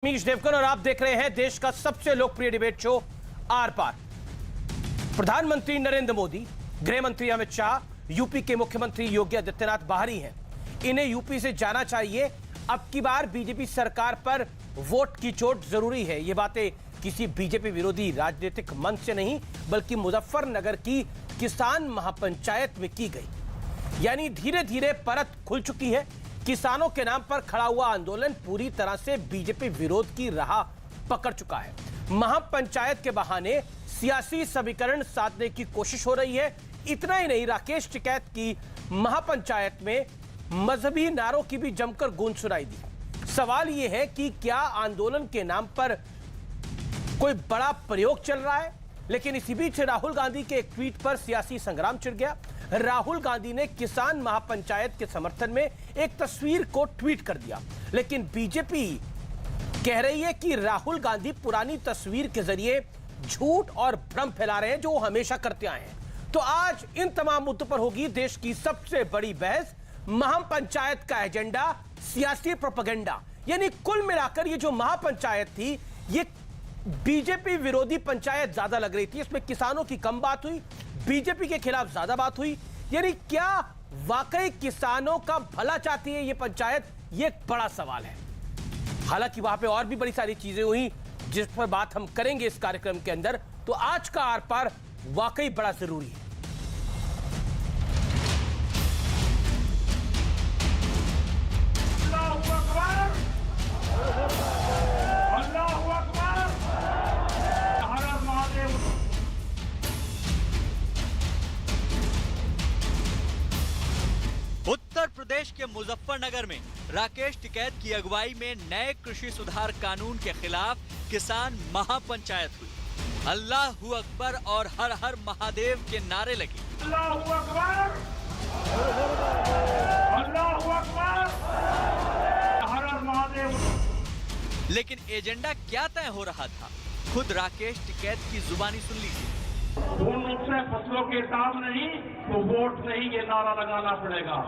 मीश देवकन और आप देख रहे हैं देश का सबसे लोकप्रिय डिबेट शो आर पार। प्रधानमंत्री नरेंद्र मोदी, गृह मंत्री अमित शाह, यूपी के मुख्यमंत्री योगी आदित्यनाथ बाहर ही हैं। इन्हें यूपी से जाना चाहिए। अब की बार बीजेपी सरकार पर वोट की चोट जरूरी है। ये बातें किसी बीजेपी विरोधी राजनीतिक मंच से नहीं बल्कि मुजफ्फरनगर की किसान महापंचायत में की गई। यानी धीरे धीरे परत खुल चुकी है। किसानों के नाम पर खड़ा हुआ आंदोलन पूरी तरह से बीजेपी विरोध की राह पकड़ चुका है। महापंचायत के बहाने सियासी समीकरण साधने की कोशिश हो रही है। इतना ही नहीं, राकेश टिकैत की महापंचायत में मजहबी नारों की भी जमकर गूंज सुनाई दी। सवाल यह है कि क्या आंदोलन के नाम पर कोई बड़ा प्रयोग चल रहा है? लेकिन इसी बीच राहुल गांधी के एक ट्वीट पर सियासी संग्राम छिड़ गया। राहुल गांधी ने किसान महापंचायत के समर्थन में एक तस्वीर को ट्वीट कर दिया, लेकिन बीजेपी कह रही है कि राहुल गांधी पुरानी तस्वीर के जरिए झूठ और भ्रम फैला रहे हैं, जो हमेशा करते आए हैं। तो आज इन तमाम मुद्दों पर होगी देश की सबसे बड़ी बहस। महापंचायत का एजेंडा, सियासी प्रोपेगेंडा। यानी कुल मिलाकर ये जो महापंचायत थी, ये बीजेपी विरोधी पंचायत ज्यादा लग रही थी। इसमें किसानों की कम बात हुई, बीजेपी के खिलाफ ज्यादा बात हुई। यानी क्या वाकई किसानों का भला चाहती है ये पंचायत? ये एक बड़ा सवाल है। हालांकि वहां पे और भी बड़ी सारी चीजें हुई जिस पर बात हम करेंगे इस कार्यक्रम के अंदर। तो आज का आर पार वाकई बड़ा जरूरी है। उत्तर प्रदेश के मुजफ्फरनगर में राकेश टिकैत की अगुवाई में नए कृषि सुधार कानून के खिलाफ किसान महापंचायत हुई। अल्लाहू अकबर और हर हर महादेव के नारे लगे। अल्लाहू अकबर, अल्लाहू अकबर, हर हर महादेव। लेकिन एजेंडा क्या तय हो रहा था, खुद राकेश टिकैत की जुबानी सुन लीजिए। पूर्ण रूप से फसलों के दाम नहीं तो वोट नहीं, ये नारा लगाना पड़ेगा।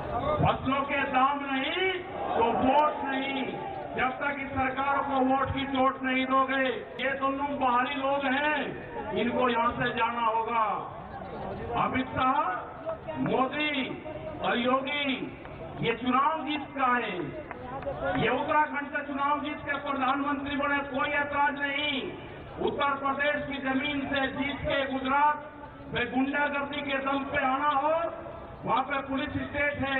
फसलों के दाम नहीं तो वोट नहीं। जब तक इस सरकार को वोट की चोट नहीं दोगे, ये दोनों बाहरी लोग हैं, इनको यहाँ से जाना होगा। अमित शाह, मोदी और योगी ये चुनाव जीत का है। ये उत्तराखंड से चुनाव जीत के प्रधानमंत्री बने, कोई ऐतराज नहीं। उत्तर प्रदेश की जमीन से जीत के गुजरात में गुंडागर्दी के दम पे आना हो, वहाँ पे पुलिस स्टेट है,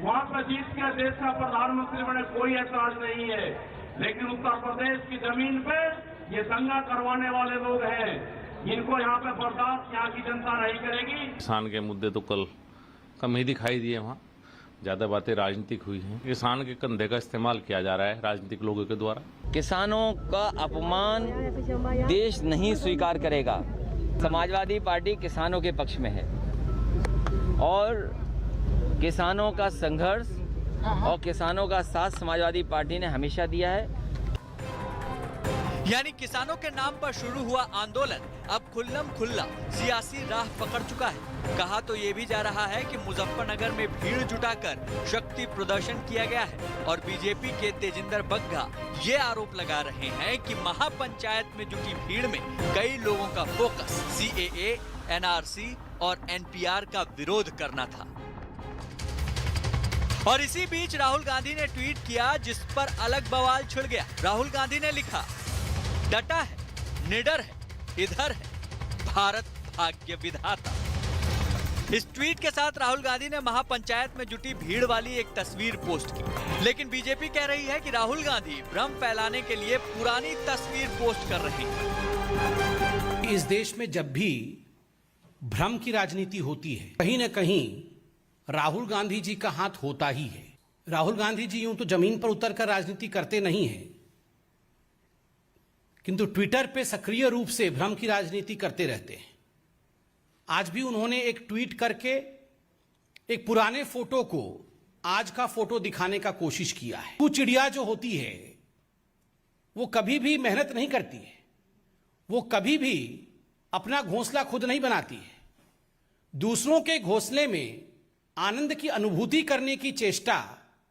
वहाँ पे जीत के देश का प्रधानमंत्री बने, कोई ऐतराज नहीं है। लेकिन उत्तर प्रदेश की जमीन पे ये दंगा करवाने वाले लोग हैं, इनको यहाँ पे बर्दाश्त यहाँ की जनता नहीं करेगी। किसान के मुद्दे तो कल कम ही दिखाई दिए, वहाँ ज्यादा बातें राजनीतिक हुई हैं। किसान के कंधे का इस्तेमाल किया जा रहा है राजनीतिक लोगों के द्वारा। किसानों का अपमान देश नहीं स्वीकार करेगा। समाजवादी पार्टी किसानों के पक्ष में है और किसानों का संघर्ष और किसानों का साथ समाजवादी पार्टी ने हमेशा दिया है। यानी किसानों के नाम पर शुरू हुआ आंदोलन अब खुल्लम खुल्ला सियासी राह पकड़ चुका है। कहा तो ये भी जा रहा है कि मुजफ्फरनगर में भीड़ जुटाकर शक्ति प्रदर्शन किया गया है और बीजेपी के तेजिंदर बग्गा ये आरोप लगा रहे हैं कि महापंचायत में जुटी भीड़ में कई लोगों का फोकस सीएए, एनआरसी और एनपीआर का विरोध करना था। और इसी बीच राहुल गांधी ने ट्वीट किया जिस पर अलग बवाल छिड़ गया। राहुल गांधी ने लिखा, डटा है, निडर है, इधर है भारत भाग्य विधाता। इस ट्वीट के साथ राहुल गांधी ने महापंचायत में जुटी भीड़ वाली एक तस्वीर पोस्ट की। लेकिन बीजेपी कह रही है कि राहुल गांधी भ्रम फैलाने के लिए पुरानी तस्वीर पोस्ट कर रहे हैं। इस देश में जब भी भ्रम की राजनीति होती है, कहीं न कहीं राहुल गांधी जी का हाथ होता ही है। राहुल गांधी जी यूं तो जमीन पर उतरकर राजनीति करते नहीं हैं, किंतु ट्विटर पे सक्रिय रूप से भ्रम की राजनीति करते रहते हैं। आज भी उन्होंने एक ट्वीट करके एक पुराने फोटो को आज का फोटो दिखाने का कोशिश किया है। वो चिड़िया जो होती है वो कभी भी मेहनत नहीं करती है, वो कभी भी अपना घोंसला खुद नहीं बनाती है। दूसरों के घोंसले में आनंद की अनुभूति करने की चेष्टा,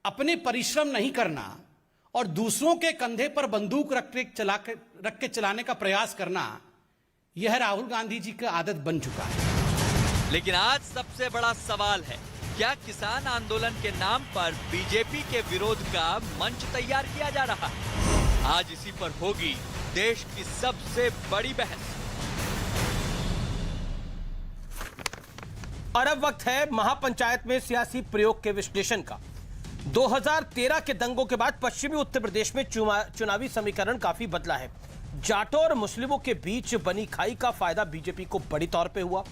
अपने परिश्रम नहीं करना और दूसरों के कंधे पर बंदूक रख के चलाने का प्रयास करना, यह राहुल गांधी जी की आदत बन चुका है। लेकिन आज सबसे बड़ा सवाल है, क्या किसान आंदोलन के नाम पर बीजेपी के विरोध का मंच तैयार किया जा रहा है? आज इसी पर होगी देश की सबसे बड़ी बहस। और अब वक्त है महापंचायत में सियासी प्रयोग के विश्लेषण का। 2013 के दंगों के बाद पश्चिमी उत्तर प्रदेश में चुनावी समीकरण काफी बदला है। जाटों और मुस्लिमों के बीच बनी खाई का फायदा बीजेपी को बड़ी तौर पे हुआ।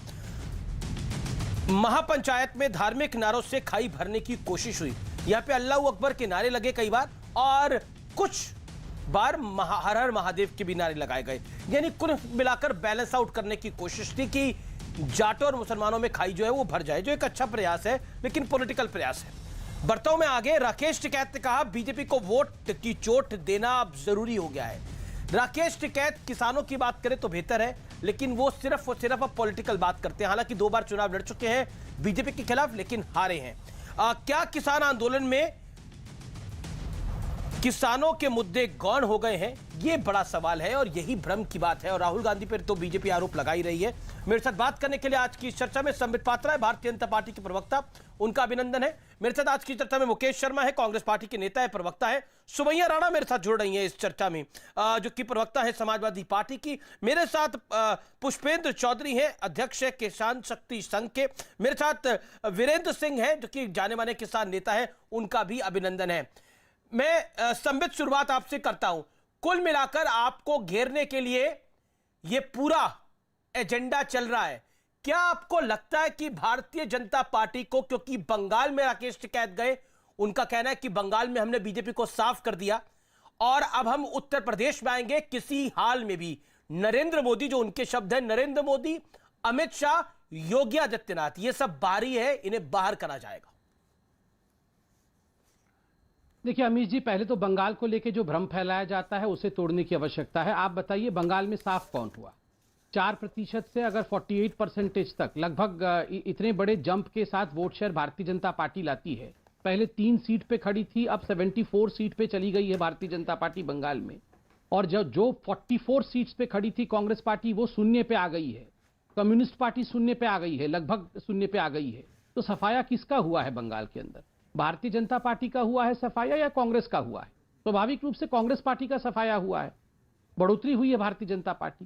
महापंचायत में धार्मिक नारों से खाई भरने की कोशिश हुई। यहां पे अल्लाह अकबर के नारे लगे कई बार, और कुछ बार हर हर महादेव के भी नारे लगाए गए। यानी कुल मिलाकर बैलेंस आउट करने की कोशिश थी कि जाटों और मुसलमानों में खाई जो है वो भर जाए, जो एक अच्छा प्रयास है, लेकिन पॉलिटिकल प्रयास है। बर्ताव में आगे राकेश टिकैत ने कहा बीजेपी को वोट की चोट देना अब जरूरी हो गया है। राकेश टिकैत किसानों की बात करें तो बेहतर है, लेकिन वो सिर्फ और सिर्फ अब पॉलिटिकल बात करते हैं। हालांकि 2 बार चुनाव लड़ चुके हैं बीजेपी के खिलाफ, लेकिन हारे हैं। क्या किसान आंदोलन में किसानों के मुद्दे गौण हो गए हैं? ये बड़ा सवाल है और यही भ्रम की बात है। और राहुल गांधी पर तो बीजेपी आरोप लगा ही रही है। मेरे साथ बात करने के लिए आज की चर्चा में संबित पात्रा है, भारतीय जनता पार्टी के प्रवक्ता, उनका अभिनंदन है। मेरे साथ आज की चर्चा में मुकेश शर्मा है, कांग्रेस पार्टी के नेता है, प्रवक्ता है। सुमैया राणा मेरे साथ जुड़ रही है इस चर्चा में, जो कि प्रवक्ता है समाजवादी पार्टी की। मेरे साथ पुष्पेंद्र चौधरी है, अध्यक्ष है किसान शक्ति संघ के। मेरे साथ वीरेंद्र सिंह है, जो कि जाने माने किसान नेता है, उनका भी अभिनंदन है। मैं संबित शुरुआत आपसे करता हूं। कुल मिलाकर आपको घेरने के लिए यह पूरा एजेंडा चल रहा है। क्या आपको लगता है कि भारतीय जनता पार्टी को, क्योंकि बंगाल में राकेश टिकैत गए, उनका कहना है कि बंगाल में हमने बीजेपी को साफ कर दिया और अब हम उत्तर प्रदेश में आएंगे, किसी हाल में भी नरेंद्र मोदी, जो उनके शब्द हैं, नरेंद्र मोदी, अमित शाह, योगी आदित्यनाथ, ये सब बाहरी है, इन्हें बाहर करा जाएगा? देखिए अमीश जी, पहले तो बंगाल को लेकर जो भ्रम फैलाया जाता है उसे तोड़ने की आवश्यकता है। आप बताइए बंगाल में साफ कौन हुआ? 4% से अगर 48% तक, लगभग इतने बड़े जंप के साथ vote share Bharatiya Janata party लाती है। पहले 3 सीट पे खड़ी थी, अब 74 सीट पे चली गई है भारतीय जनता पार्टी बंगाल में। और जो 44 सीट्स पे खड़ी थी कांग्रेस पार्टी, वो शून्य पे आ गई है। कम्युनिस्ट पार्टी शून्य पे आ गई है, लगभग शून्य पे आ गई है। तो सफाया किसका हुआ है बंगाल के अंदर? भारतीय जनता पार्टी का हुआ है सफाया या कांग्रेस का हुआ है? स्वाभाविक रूप से कांग्रेस पार्टी का सफाया हुआ है, बढ़ोतरी हुई है भारतीय जनता पार्टी।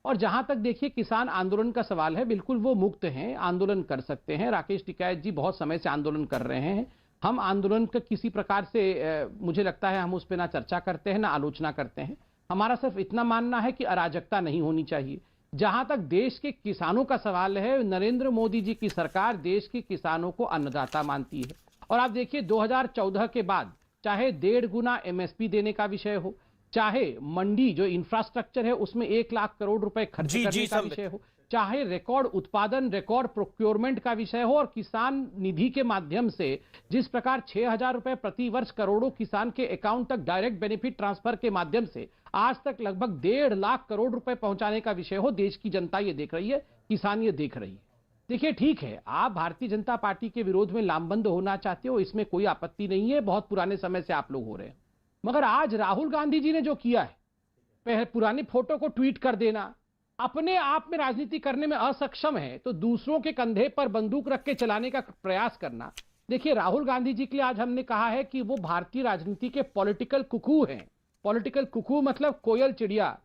और जहां तक देखिए किसान आंदोलन का सवाल है, बिल्कुल वो मुक्त हैं, आंदोलन कर सकते हैं। राकेश टिकैत जी बहुत समय से आंदोलन कर रहे हैं। हम आंदोलन का किसी प्रकार से मुझे लगता है हम उस पर ना चर्चा करते हैं ना आलोचना करते हैं। हमारा सिर्फ इतना मानना है कि अराजकता नहीं होनी चाहिए। जहां तक देश के किसानों का सवाल है, नरेंद्र मोदी जी की सरकार देश के किसानों को अन्नदाता मानती है। और आप देखिए 2014 के बाद चाहे 1.5 गुना एमएसपी देने का विषय हो, चाहे मंडी जो इंफ्रास्ट्रक्चर है उसमें 1 लाख करोड़ रुपए खर्च करने का विषय हो, चाहे रिकॉर्ड उत्पादन, रिकॉर्ड प्रोक्योरमेंट का विषय हो, और किसान निधि के माध्यम से जिस प्रकार 6,000 रुपए प्रति वर्ष करोड़ों किसान के अकाउंट तक डायरेक्ट बेनिफिट ट्रांसफर के माध्यम से आज तक लगभग 1.5 लाख करोड़ रुपए पहुंचाने का विषय हो, देश की जनता ये देख रही है, किसान ये देख रही है। देखिए ठीक है, आप भारतीय जनता पार्टी के विरोध में लामबंद होना चाहते हो, इसमें कोई आपत्ति नहीं है, बहुत पुराने समय से आप लोग हो रहे हैं। मगर आज राहुल गांधी जी ने जो किया है, पुरानी फोटो को ट्वीट कर देना, अपने आप में राजनीति करने में असक्षम है तो दूसरों के कंधे पर बंदूक रख के चलाने का प्रयास करना। देखिए राहुल गांधी जी के लिए आज हमने कहा है कि वो भारतीय राजनीति के पॉलिटिकल कुकू हैं। पॉलिटिकल कुकू मतलब कोयल चिड़िया।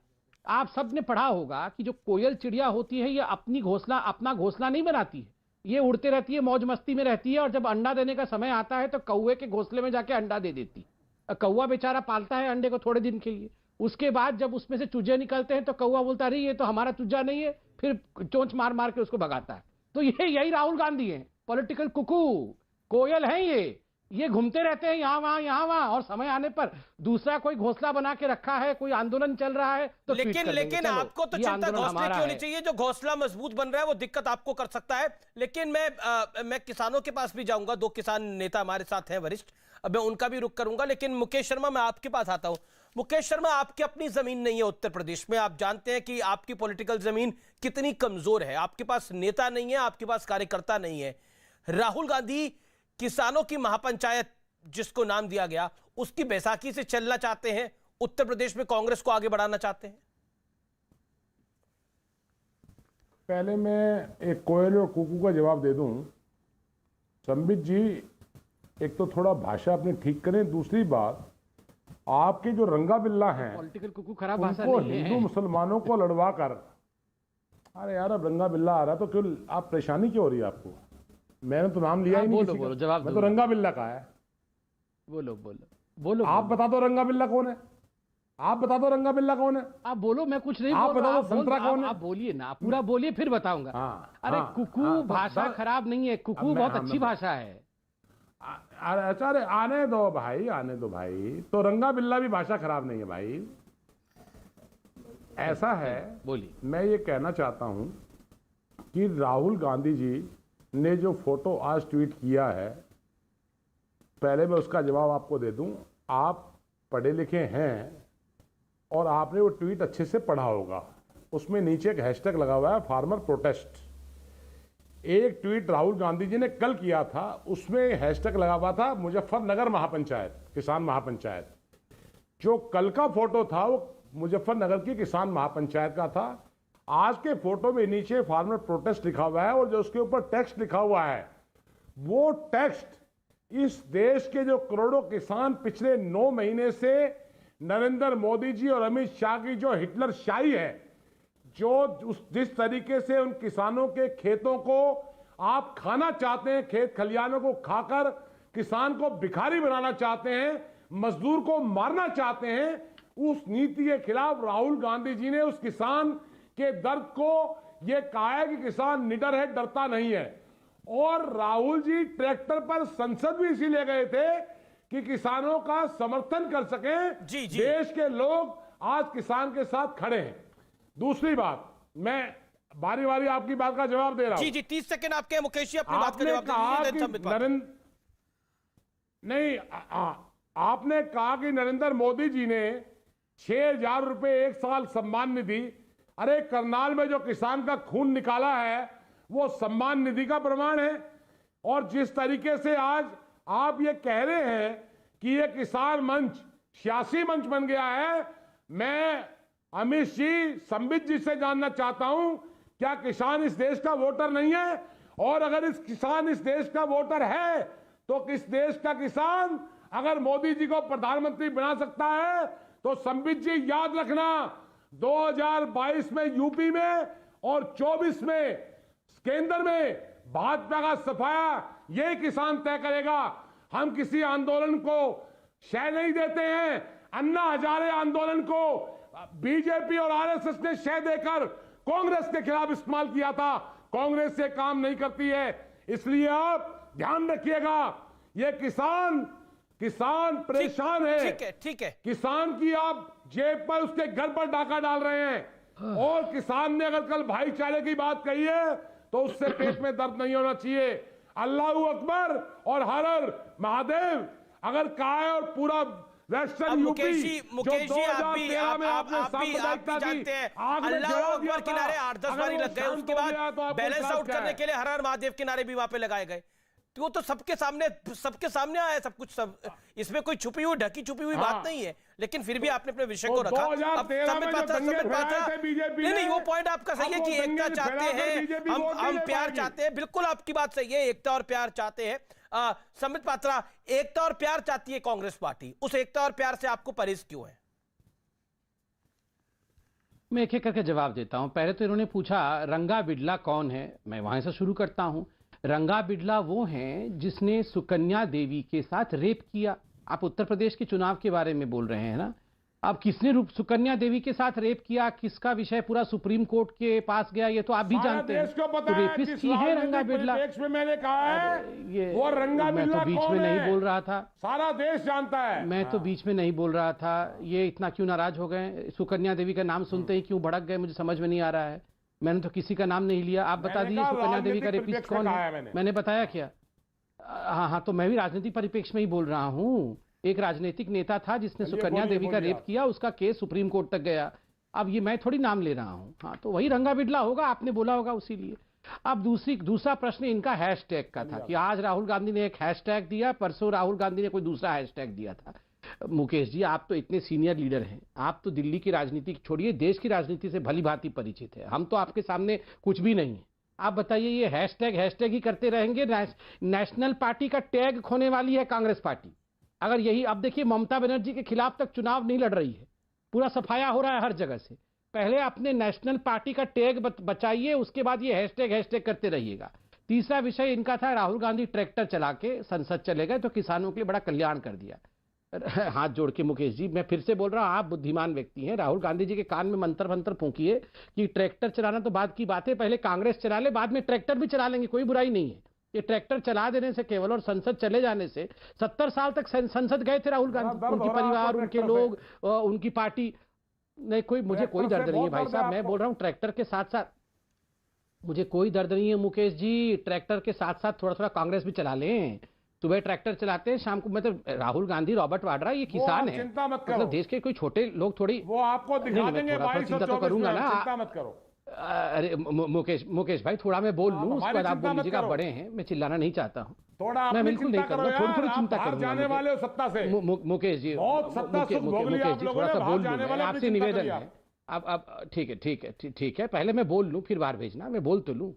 आप सबने पढ़ा होगा कि जो कोयल चिड़िया होती है ये अपना घोंसला नहीं बनाती है, ये उड़ते रहती है, मौज मस्ती में रहती है, और जब अंडा देने का समय आता है तो कौवे के घोंसले में जाके अंडा दे देती। कौवा बेचारा पालता है अंडे को थोड़े दिन के लिए, उसके बाद जब उसमें से चूजे निकलते हैं तो कौवा बोलता है ये तो हमारा चूजा नहीं है, फिर चोंच मार मार के उसको भगाता है। तो यही राहुल गांधी है, पॉलिटिकल कुकू, कोयल है ये घूमते रहते हैं यहाँ वहां, और समय आने पर दूसरा कोई घोंसला बना के रखा है, कोई आंदोलन चल रहा है तो लेकिन आपको तो चिंता घोंसले की होनी चाहिए। जो घोंसला मजबूत बन रहा है वो दिक्कत आपको कर सकता है। लेकिन मैं किसानों के पास भी जाऊंगा, 2 किसान नेता हमारे साथ हैं वरिष्ठ, अब मैं उनका भी रुख करूंगा। लेकिन मुकेश शर्मा, मैं आपके पास आता हूं। मुकेश शर्मा, आपकी अपनी जमीन नहीं है उत्तर प्रदेश में, आप जानते हैं कि आपकी पॉलिटिकल जमीन कितनी कमजोर है। आपके पास नेता नहीं है, आपके पास कार्यकर्ता नहीं है। राहुल गांधी किसानों की महापंचायत जिसको नाम दिया गया, उसकी बैसाखी से चलना चाहते हैं, उत्तर प्रदेश में कांग्रेस को आगे बढ़ाना चाहते हैं? पहले मैं एक कोयल और कुकू का जवाब दे दूं। संबित जी, एक तो थोड़ा भाषा अपनी ठीक करें, दूसरी बात आपके जो रंगा बिल्ला हैं पॉलिटिकल कुकू खराब भाषा उनको नहीं हिंदू है। मुसलमानों को लड़वा कर, अरे यार अब रंगा बिल्ला आ रहा है तो क्यों आप परेशानी क्यों हो रही है आपको? मैंने तो नाम लिया ही नहीं बोलो किसी का। बोलो जवाब मैं दो। तो रंगा बिल्ला कहा है। बोलो बोलो बोलो आप बता दो रंगा बिल्ला कौन है? आप बता दो रंगा बिल्ला कौन है? आप बोलो, मैं कुछ नहीं आप बोल रहा। बताओ संतरा कौन है? आप बोलिए ना, आप पूरा बोलिए फिर बताऊंगा। अरे हाँ, कुकू हाँ, भाषा खराब नहीं है, कुकू बहुत अच्छी भाषा है। अच्छा, अरे आने दो भाई, आने दो भाई। तो रंगा बिल्ला भी भाषा खराब नहीं है भाई। ऐसा है, बोलिए। मैं ये कहना चाहता हूं कि राहुल गांधी जी ने जो फोटो आज ट्वीट किया है, पहले मैं उसका जवाब आपको दे दूं। आप पढ़े लिखे हैं और आपने वो ट्वीट अच्छे से पढ़ा होगा। उसमें नीचे एक हैशटैग लगा हुआ है, फार्मर प्रोटेस्ट। एक ट्वीट राहुल गांधी जी ने कल किया था, उसमें हैशटैग लगा हुआ था मुजफ्फरनगर महापंचायत, किसान महापंचायत। जो कल का फोटो था वो मुजफ्फरनगर की किसान महापंचायत का था। आज के फोटो में नीचे फार्मर प्रोटेस्ट लिखा हुआ है और जो उसके ऊपर टेक्स्ट लिखा हुआ है, वो टेक्स्ट इस देश के जो करोड़ों किसान पिछले 9 महीने से नरेंद्र मोदी जी और अमित शाह की जो हिटलर शाही है, जो जिस तरीके से उन किसानों के खेतों को आप खाना चाहते हैं, खेत खलियानों को खाकर किसान को भिखारी बनाना चाहते हैं, मजदूर को मारना चाहते हैं, उस नीति के खिलाफ राहुल गांधी जी ने उस किसान के दर्द को यह कहा है कि किसान निडर है, डरता नहीं है। और राहुल जी ट्रैक्टर पर संसद भी इसीलिए गए थे कि किसानों का समर्थन कर सकें। जी। देश के लोग आज किसान के साथ खड़े हैं। दूसरी बात, मैं बारी बारी आपकी बात का जवाब दे रहा हूं। जी 30 सेकंड आपके, मुकेश जी अपनी बात का आपने जवाब कहा दीजिए, कि then संबित पात्रा। आपने कहा कि नरेंद्र मोदी जी ने 6,000 रुपए एक साल सम्मान निधि। अरे करनाल में जो किसान का खून निकाला है वो सम्मान निधि का प्रमाण है। और जिस तरीके से आज आप ये कह रहे हैं कि ये किसान मंच सियासी मंच बन गया है, मैं अमित जी, संबित जी से जानना चाहता हूं, क्या किसान इस देश का वोटर नहीं है? और अगर किसान इस देश का वोटर है तो किस देश का किसान अगर मोदी जी को प्रधानमंत्री बना सकता है तो संबित जी याद रखना, 2022 में यूपी में और 24 में केंद्र में भाजपा का सफाया ये किसान तय करेगा। हम किसी आंदोलन को शय नहीं देते हैं। अन्ना हजारे आंदोलन को बीजेपी और आरएसएस ने शय देकर कांग्रेस के खिलाफ इस्तेमाल किया था। कांग्रेस से काम नहीं करती है, इसलिए आप ध्यान रखिएगा। ये किसान परेशान है। ठीक है। किसान की आप जेब पर, उसके घर पर डाका डाल रहे हैं। और किसान ने अगर कल भाईचारे की बात कही है तो उससे पेट में दर्द नहीं होना चाहिए। अल्लाह अकबर और हर हर महादेव अगर कहा है और पूरा वेस्टर्न यूपी मुकेश जी आप भी जानते हैं, अल्लाह अकबर के नारे 8-10 बारी लग गए, उसके बाद बैलेंस आउट करने के लिए हर हर महादेव के नारे भी वहां पे लगाए गए। तो वो तो सबके सामने आया सब कुछ, सब इसमें कोई छुपी हुई ढकी छुपी हुई बात नहीं है। लेकिन फिर भी आपने अपने विषय को रखा। अब संबित पात्रा, नहीं, वो पॉइंट आपका सही है कि एकता चाहते हैं, हम प्यार चाहते हैं, बिल्कुल आपकी बात सही है, एकता और प्यार चाहते हैं। संबित पात्रा, एकता और प्यार चाहती है कांग्रेस पार्टी, उस एकता और प्यार से आपको परहेज क्यों है? मैं एक एक करके जवाब देता हूं। पहले तो इन्होंने पूछा रंगा बिड़ला कौन है, मैं वहां से शुरू करता हूं। रंगा बिड़ला वो हैं जिसने सुकन्या देवी के साथ रेप किया। आप उत्तर प्रदेश के चुनाव के बारे में बोल रहे हैं ना। अब किसने सुकन्या देवी के साथ रेप किया, किसका विषय पूरा सुप्रीम कोर्ट के पास गया, ये तो आप भी जानते हैं। तो रेपिस्ट ही है रंगा बिड़ला। मैंने कहा है वो रंगा मैं तो बीच में नहीं बोल रहा था, सारा देश जानता है। मैं तो बीच में नहीं बोल रहा था। ये इतना क्यों नाराज हो गए? सुकन्या देवी का नाम सुनते ही क्यों भड़क गए, मुझे समझ में नहीं आ रहा है। मैंने तो किसी का नाम नहीं लिया। आप बता दीजिए सुकन्या देवी का रेपिस्ट कौन है? मैंने बताया क्या? हाँ, तो मैं भी राजनीतिक परिप्रेक्ष्य में ही बोल रहा हूँ। एक राजनीतिक नेता था जिसने सुकन्या देवी का रेप किया, उसका केस सुप्रीम कोर्ट तक गया। अब ये मैं थोड़ी नाम ले रहा हूँ। हाँ, तो वही रंगा बिड़ला होगा, आपने बोला होगा उसी लिए। अब दूसरा प्रश्न इनका हैशटैग का था कि आज राहुल गांधी ने एक हैशटैग दिया, परसों राहुल गांधी ने कोई दूसरा हैशटैग दिया था। मुकेश जी, आप तो इतने सीनियर लीडर हैं, आप तो दिल्ली की राजनीति छोड़िए, देश की राजनीति से भली भांति परिचित है। हम तो आपके सामने कुछ भी नहीं है। आप बताइए, ये हैशटैग ही करते रहेंगे। नेशनल पार्टी का टैग खोने वाली है कांग्रेस पार्टी। अगर यही, अब देखिए ममता बनर्जी के खिलाफ तक चुनाव नहीं लड़ रही है, पूरा सफाया हो रहा है हर जगह से। पहले अपने नेशनल पार्टी का टैग बचाइए, उसके बाद ये हैशटैग करते रहिएगा। तीसरा विषय इनका था, राहुल गांधी ट्रैक्टर चला के संसद चले गए तो किसानों के लिए बड़ा कल्याण कर दिया। हाथ जोड़ के मुकेश जी, मैं फिर से बोल रहा हूं, आप बुद्धिमान व्यक्ति हैं, राहुल गांधी जी के कान में मंत्र फूंकिए कि ट्रैक्टर चलाना तो बाद की बात है, पहले कांग्रेस चला ले, बाद में ट्रैक्टर भी चला लेंगे, कोई बुराई नहीं है। ये ट्रैक्टर चला देने से केवल और संसद चले जाने से, 70 साल तक संसद गए थे राहुल गांधी, उनकी परिवार, उनके लोग, उनकी पार्टी, नहीं कोई, मुझे कोई दर्द नहीं है भाई साहब, मैं बोल रहा हूँ ट्रैक्टर के साथ साथ, मुझे कोई दर्द नहीं है मुकेश जी, ट्रैक्टर के साथ साथ थोड़ा थोड़ा कांग्रेस भी चला लें। सुबह ट्रैक्टर चलाते हैं, शाम को, मतलब राहुल गांधी, रॉबर्ट वाड्रा, ये किसान है, चिंता मत करो, मतलब देश के कोई छोटे लोग थोड़ी, वो आपको दिखा देंगे, चिंता तो करूंगा ना, चिंता मत करो। अरे मुकेश भाई, थोड़ा मैं बोल लूं, उसके बाद आप बोल लीजिएगा, बड़े हैं, मैं चिल्लाना नहीं चाहता हूँ, थोड़ा मैं बिल्कुल नहीं करूंगा, थोड़ी चिंता करूंगा जाने वाले हो सत्ता से, मुकेश जी, मुकेश जी थोड़ा सा बोल लूं, आपसे निवेदन है। अब ठीक है, पहले मैं बोल लूं, फिर बाहर भेजना, मैं बोल तो लूं।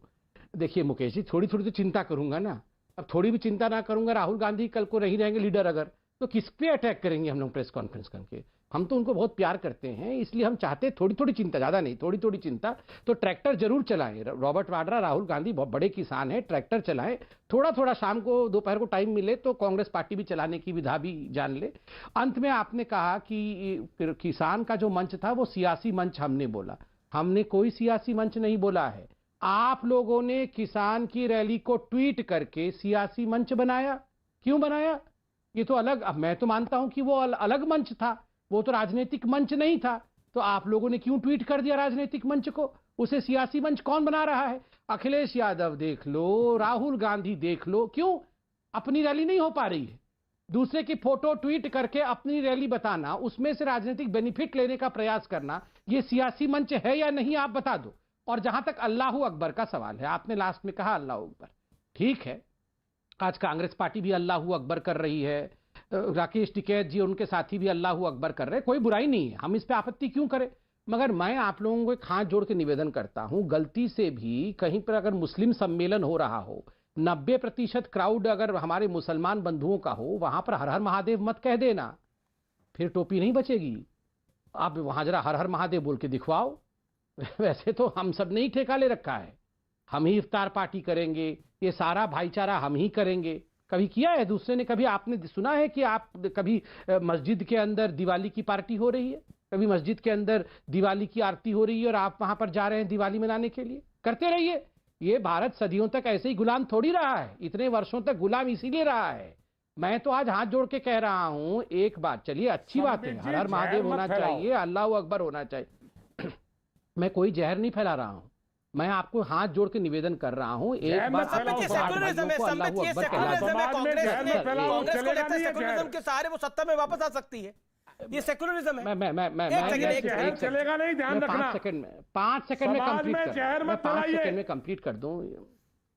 देखिए मुकेश जी, थोड़ी तो चिंता करूंगा ना, अब थोड़ी भी चिंता ना करूंगा, राहुल गांधी कल को नहीं रहेंगे लीडर अगर, तो किस पे अटैक करेंगे हम लोग प्रेस कॉन्फ्रेंस करके? हम तो उनको बहुत प्यार करते हैं, इसलिए हम चाहते हैं थोड़ी चिंता, ज्यादा नहीं, थोड़ी चिंता, तो ट्रैक्टर जरूर चलाएं। रॉबर्ट वाड्रा, राहुल गांधी बहुत बड़े किसान हैं, ट्रैक्टर चलाएं, थोड़ा शाम को, दोपहर को टाइम मिले तो कांग्रेस पार्टी भी चलाने की विधा भी जान ले। अंत में आपने कहा कि किसान का जो मंच था वो सियासी मंच हमने बोला, हमने कोई सियासी मंच नहीं बोला है। आप लोगों ने किसान की रैली को ट्वीट करके सियासी मंच बनाया। क्यों बनाया? ये तो अलग, अब मैं तो मानता हूं कि वो अलग मंच था, वो तो राजनीतिक मंच नहीं था, तो आप लोगों ने क्यों ट्वीट कर दिया राजनीतिक मंच को? उसे सियासी मंच कौन बना रहा है? अखिलेश यादव देख लो, राहुल गांधी देख लो, क्यों अपनी रैली नहीं हो पा रही है? दूसरे की फोटो ट्वीट करके अपनी रैली बताना, उसमें से राजनीतिक बेनिफिट लेने का प्रयास करना, ये सियासी मंच है या नहीं, आप बता दो। और जहां तक अल्लाहू अकबर का सवाल है, आपने लास्ट में कहा अल्लाहू अकबर, ठीक है, आज कांग्रेस पार्टी भी अल्लाहू अकबर कर रही है, राकेश टिकैत जी उनके साथी भी अल्लाहू अकबर कर रहे हैं, कोई बुराई नहीं है, हम इस पे आपत्ति क्यों करें? मगर मैं आप लोगों को एक हाथ जोड़ के निवेदन करता हूं, गलती से भी कहीं पर अगर मुस्लिम सम्मेलन हो रहा हो, 90% क्राउड अगर हमारे मुसलमान बंधुओं का हो, वहां पर हर हर महादेव मत कह देना, फिर टोपी नहीं बचेगी। आप वहां जरा हर हर महादेव बोल के दिखवाओ। वैसे तो हम सब ने ही ठेका ले रखा है, हम ही इफ्तार पार्टी करेंगे, ये सारा भाईचारा हम ही करेंगे। कभी किया है दूसरे ने? कभी आपने सुना है कि आप कभी मस्जिद के अंदर दिवाली की पार्टी हो रही है, कभी मस्जिद के अंदर दिवाली की आरती हो रही है और आप वहां पर जा रहे हैं दिवाली मनाने के लिए? करते रहिए। ये भारत सदियों तक ऐसे ही गुलाम थोड़ी रहा है, इतने वर्षों तक गुलाम इसीलिए रहा है। मैं तो आज हाथ जोड़ के कह रहा हूं, एक बात, चलिए अच्छी बात है, हर हर महादेव होना चाहिए, अल्लाह अकबर होना चाहिए, मैं कोई जहर नहीं फैला रहा हूं, मैं आपको हाथ जोड़ के निवेदन कर रहा हूं, एक बात सेकुलरिज्म के सहारे वो सत्ता में वापस आ सकती है, ये सेकुलरिज्म है। मैं चलेगा नहीं, ध्यान रखना। 5 सेकंड में कंप्लीट कर दूं।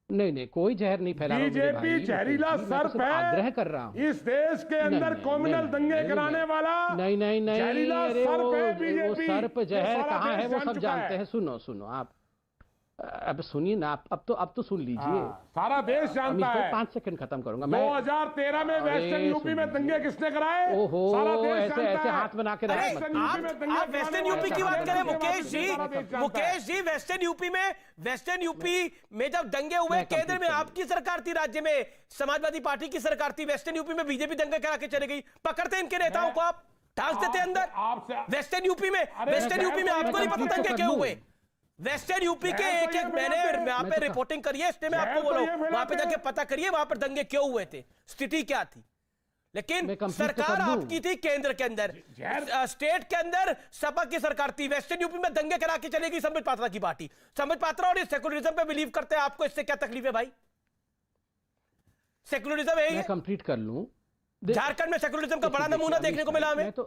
नहीं, कोई जहर नहीं फैला रहा हूं। बीजेपी जहरीला सर्प है, आग्रह कर रहा हूं। इस देश के अंदर कॉम्युनल दंगे कराने वाला नहीं, जहरीला सर्प है बीजेपी। वो सर्प जहर कहाँ है वो सब जानते हैं। सुनो आप, अब सुनिए ना, अब तो सुन लीजिए। सारा देश जानता है। 5 सेकंड खत्म करूंगा। 2013 में वेस्टर्न यूपी में दंगे किसने कराए? ओहो, ऐसे हाथ बना के आप वेस्टर्न यूपी की बात करें मुकेश जी, वेस्टर्न यूपी में जब दंगे हुए, केंद्र में आपकी सरकार थी, राज्य में समाजवादी पार्टी की सरकार थी, वेस्टर्न यूपी में बीजेपी दंगे करा के चले गई, पकड़ते इनके नेताओं को आप, ढांस देते अंदर। वेस्टर्न यूपी में आपको नहीं पता दंगे क्यों हुए? वेस्टर्न यूपी के एक मैंने वहां पे रिपोर्टिंग करी है, इसलिए मैं आपको बोला वहां पे जाके पता करिए वहां पर दंगे क्यों हुए थे, स्थिति क्या थी। लेकिन सरकार आपकी थी केंद्र के अंदर, स्टेट के अंदर सपा की सरकार थी, वेस्टर्न यूपी में दंगे करा के चलेगी संबित पात्रा की पार्टी। संबित पात्रा और इस सेकुलरिज्म पे बिलीव करते हैं, आपको इससे क्या तकलीफ है भाई? सेकुलरिज्म है, कंप्लीट कर लूं। झारखंड में सेकुलरिज्म का बड़ा नमूना देखने को मिला हमें। तो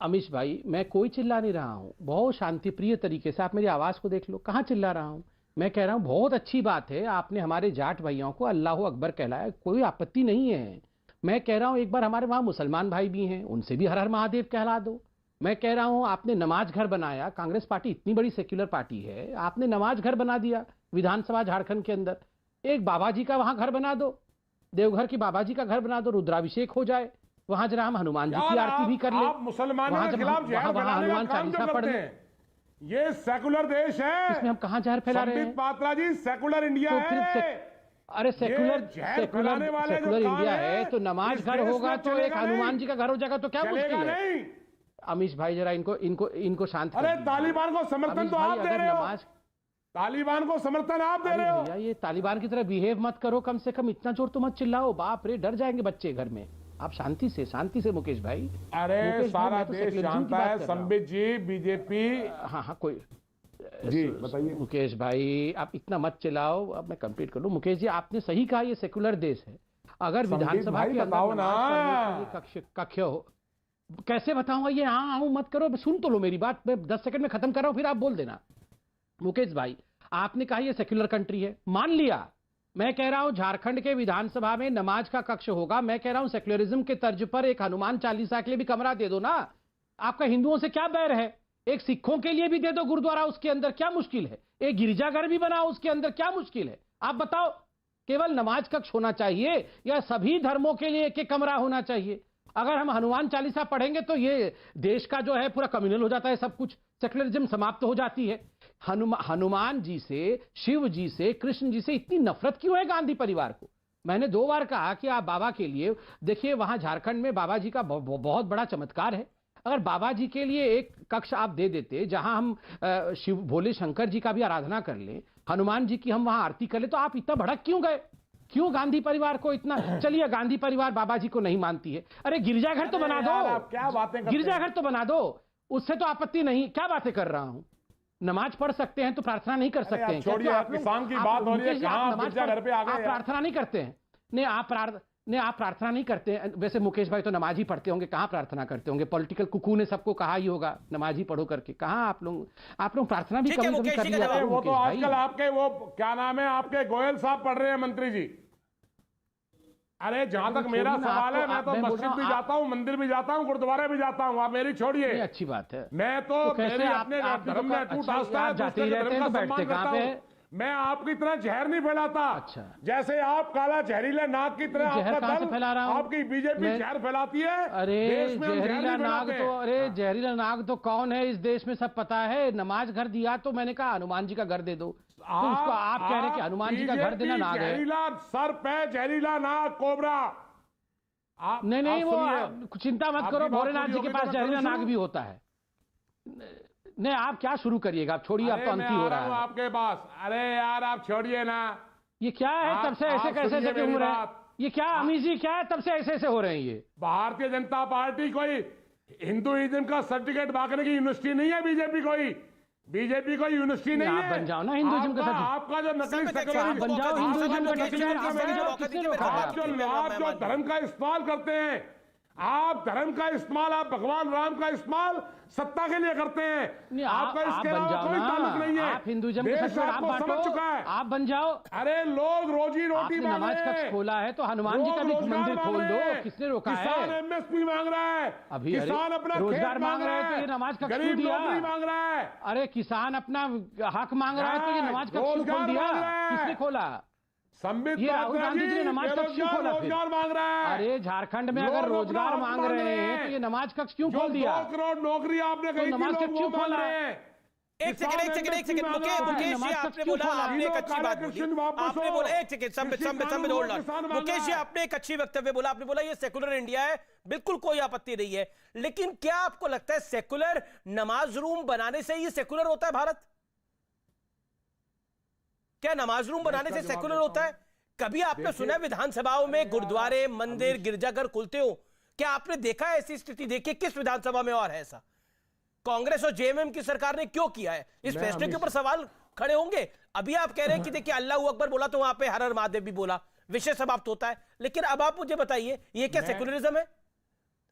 अमीश भाई, मैं कोई चिल्ला नहीं रहा हूं, बहुत शांतिप्रिय तरीके से, आप मेरी आवाज को देख लो, कहां चिल्ला रहा हूं। मैं कह रहा हूं बहुत अच्छी बात है, आपने हमारे जाट भाइयों को अल्लाह अकबर कहलाया, कोई आपत्ति नहीं है। मैं कह रहा हूं एक बार हमारे वहां मुसलमान भाई भी हैं, उनसे भी हर हर महादेव कहला दो। मैं कह रहा हूं आपने नमाज घर बनाया, कांग्रेस पार्टी इतनी बड़ी सेक्युलर पार्टी है, आपने नमाज घर बना दिया विधानसभा झारखंड के अंदर। एक बाबा जी का वहां घर बना दो, देवघर की बाबा जी का घर बना दो, रुद्राभिषेक हो जाए, वहां जरा हम हनुमान जी की आरती भी कर ले। आप मुसलमानों के खिलाफ जहर फैलाने का काम क्यों करते हैं? ये सेकुलर देश है, इसमें हम कहां जहर फैला रहे हैं? संबित पात्रा जी, सेकुलर इंडिया है। अरे सेकुलर इंडिया है तो नमाज घर होगा तो एक हनुमान जी का घर हो जाएगा तो क्या मुश्किल है? अमीश भाई जरा इनको शांत अरे तालिबान को समर्थन तो आप दे रहे हो, तालिबान को समर्थन आप दे रहे हो। भैया ये तालिबान की तरह बिहेव मत करो, कम से कम इतना जोर तो मत चिल्लाओ, बाप रे डर जाएंगे बच्चे घर में। आप शांति से मुकेश भाई। अरे सारा देश जानता है संबित जी, बीजेपी। हाँ कोई जी बताइए मुकेश भाई, आप इतना मत चिल्लाओ। अब मैं कंप्लीट कर लूं। मुकेश जी आपने सही कहा, ये सेकुलर देश है। अगर विधानसभा के बताओ ना कक्ष हो, कैसे बताऊंगा ये? हाँ मत करो, सुन तो लो मेरी बात, मैं 10 सेकंड में खत्म कर रहा हूं, फिर आप बोल देना। मुकेश भाई आपने कहा ये सेक्युलर कंट्री है, मान लिया। मैं कह रहा हूं झारखंड के विधानसभा में नमाज का कक्ष होगा। मैं कह रहा हूं सेक्युलरिज्म के तर्ज पर एक हनुमान चालीसा के लिए भी कमरा दे दो ना। आपका हिंदुओं से क्या बैर है? एक सिखों के लिए भी दे दो गुरुद्वारा, उसके अंदर क्या मुश्किल है? एक गिरजाघर भी बनाओ, उसके अंदर क्या मुश्किल है? आप बताओ, केवल नमाज कक्ष होना चाहिए या सभी धर्मों के लिए एक एक कमरा होना चाहिए? अगर हम हनुमान चालीसा पढ़ेंगे तो ये देश का जो है पूरा कम्युनल हो जाता है, सब कुछ सेक्युलरिज्म समाप्त हो जाती है। हनुमान जी से, शिव जी से, कृष्ण जी से इतनी नफरत क्यों है गांधी परिवार को? मैंने 2 बार कहा कि आप बाबा के लिए देखिए, वहां झारखंड में बाबा जी का बहुत बड़ा चमत्कार है। अगर बाबा जी के लिए एक कक्ष आप दे देते जहां हम शिव भोले शंकर जी का भी आराधना कर लें, हनुमान जी की हम वहां आरती कर ले, तो आप इतना भड़क क्यों गए? क्यों गांधी परिवार को इतना? चलिए गांधी परिवार बाबा जी को नहीं मानती है, अरे गिरजाघर तो बना दो, क्या बातें गिरजाघर तो बना दो, उससे तो आपत्ति नहीं। क्या बातें कर रहा हूं? नमाज पढ़ सकते हैं तो प्रार्थना नहीं कर सकते हैं? छोड़िए, आप किसान की बात हो रही है, कहां गिरजाघर पे आ गए? आप प्रार्थना नहीं करते हैं? नहीं आप प्रार्थना नहीं करते हैं। वैसे मुकेश भाई तो नमाज ही पढ़ते होंगे, कहां प्रार्थना करते होंगे? पॉलिटिकल कुकू ने सबको कहा ही होगा नमाज ही पढ़ो करके। कहां आप लोग प्रार्थना भी कभी कर लिया? वो तो आजकल आपके वो क्या नाम है, आपके गोयल साहब पढ़ रहे हैं, मंत्री जी। अरे जहां तक मेरा सवाल है, मैं तो मस्जिद भी जाता हूं, मंदिर भी जाता हूं, गुरुद्वारे भी जाता हूं, आप मेरी छोड़िए। अच्छी बात है। मैं तो मेरे अपने धर्म में अटूट आस्था है, दूसरे धर्म का सम्मान करता हूं। मैं आपकी तरह जहर नहीं फैलाता। अच्छा। जैसे आप काला जहरीला नाग की तरह आपका दल, आपकी बीजेपी जहर फैलाती है। अरे जहरीला नाग तो, अरे जहरीला नाग तो कौन है इस देश में सब पता है। नमाज घर दिया तो मैंने कहा हनुमान जी का घर दे दो, तो उसको आप कह रहे हैं कि हनुमान जी का घर देना नाग है। जहरीला सर पे जहरीला नाग कोबरा। नहीं वो चिंता मत करो, भोलेनाथ जी के पास जहरीला नाग भी होता है। नहीं आप क्या शुरू करिएगा, आप छोड़िए, आप तो अंत ही हो रहा है आपके पास। अरे यार आप छोड़िए ना, ये क्या है? तब से ऐसे कैसे हो रहे हैं? ये क्या अमीश जी, क्या है? तब से ऐसे हो रहे हैं ये? भारतीय जनता पार्टी कोई हिंदुइज्म का सर्टिफिकेट मांगने की यूनिवर्सिटी नहीं है। बीजेपी कोई यूनिवर्सिटी नहीं है। आप बन जाओ ना हिंदुइज्म का सर्टिफिकेट। आपका जो नकली सेक्युलरिज्म बन जाओ हिंदुइज्म का सर्टिफिकेट। आप जो धर्म का इस्तेमाल करते हैं, आप धर्म का इस्तेमाल, आप भगवान राम का इस्तेमाल सत्ता के लिए करते हैं। आपका इसके अलावा कोई ताल्लुक नहीं है। आप हिंदुइज्म के साथ आप समझ चुका है, आप बन जाओ। अरे लोग रोजी रोटी मांग रहे हैं। नमाज कक्ष खोला है तो हनुमान जी का भी मंदिर खोल दो, किसने रोका है? किसान एमएसपी मांग रहा है, अभी किसान अपना रोजगार मांग रहा है तो ये नमाज कक्ष क्यों दिया? मांग रहा है। अरे किसान अपना हक मांग रहा है तो ये नमाज कक्ष क्यों खोल दिया? किसने खोला? संबित राहुल गांधी जी ने नमाज कक्ष क्यों खोला? रोजगार मांग रहा है। अरे झारखंड में अगर रोजगार मांग रहे हैं तो ये नमाज कक्ष क्यों खोल दिया? 2 करोड़ नौकरी आपने कही, नमाज कक्ष क्यों खोल रहे हैं? एक सेकंड मुकेश जी, आपने बोला, आपने एक अच्छी बात बोली, आपने बोला, एक second Sambit hold on. Mukesh ji आपने एक अच्छी वक्तव्य बोला, आपने बोला ये सेकुलर इंडिया है, बिल्कुल कोई आपत्ति नहीं है। लेकिन क्या आपको लगता है सेकुलर नमाज रूम बनाने से ये सेकुलर होता है भारत? क्या नमाज रूम बनाने से सेकुलर होता है? कभी आपने सुना है विधानसभाओं में गुरुद्वारे, मंदिर, गिरजाघर खुलते हो? क्या आपने देखा है ऐसी स्थिति? देखिए किस विधानसभा में और है ऐसा? कांग्रेस और जेएमएम की सरकार ने क्यों किया है? इस फैसले के ऊपर सवाल खड़े होंगे। अभी आप कह रहे हैं कि देखिए अल्लाह अकबर बोला तो वहां पे हर हर महादेव भी बोला, विषय समाप्त होता है। लेकिन अब आप मुझे बताइए ये क्या सेकुलरिज्म है?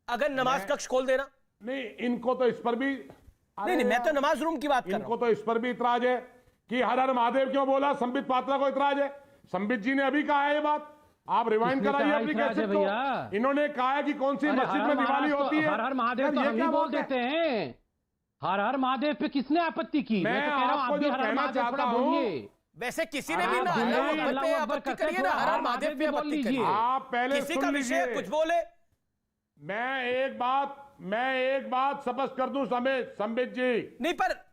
अगर नमाज कक्ष खोल देना? नहीं, इनको तो इस पर भी नहीं, मैं तो नमाज रूम की बात कर रहा हूं। इनको तो इस पर भी इतराज है कि हर हर महादेव क्यों बोला। संबित पात्रा को इतराज है। संबित जी ने अभी कहा है ये बात। आप रिवाइंड किसने कराइए कहा अपनी इस राज है कैसेट भैया? को। इन्होंने कहा है कि कौन सी मस्जिद में दिवाली होती है। हर हर महादेव यार, तो ये हम ही क्या बोल बात है? देते हैं। हर हर महादेव पे किसने आपत्ति की? मैं तो कह रहा हूँ आपको आप भी जो हर हर कहना महादेव थोड़ा चाहता हूं, बोलिए। वैसे किसी ने भी आप ना बोलिए, अल्लाह अकबर पे अल्लाह अकबर आपत्ति करते करिए ना, थोड़ा हर हर आप महादेव पे महादेव बोल आपत्ति करिए। लीजिए। आप पहले किसी सुन का विषय लीजिए। कुछ बोले। मैं एक बात स्पष्ट कर दूं संबित जी नहीं पर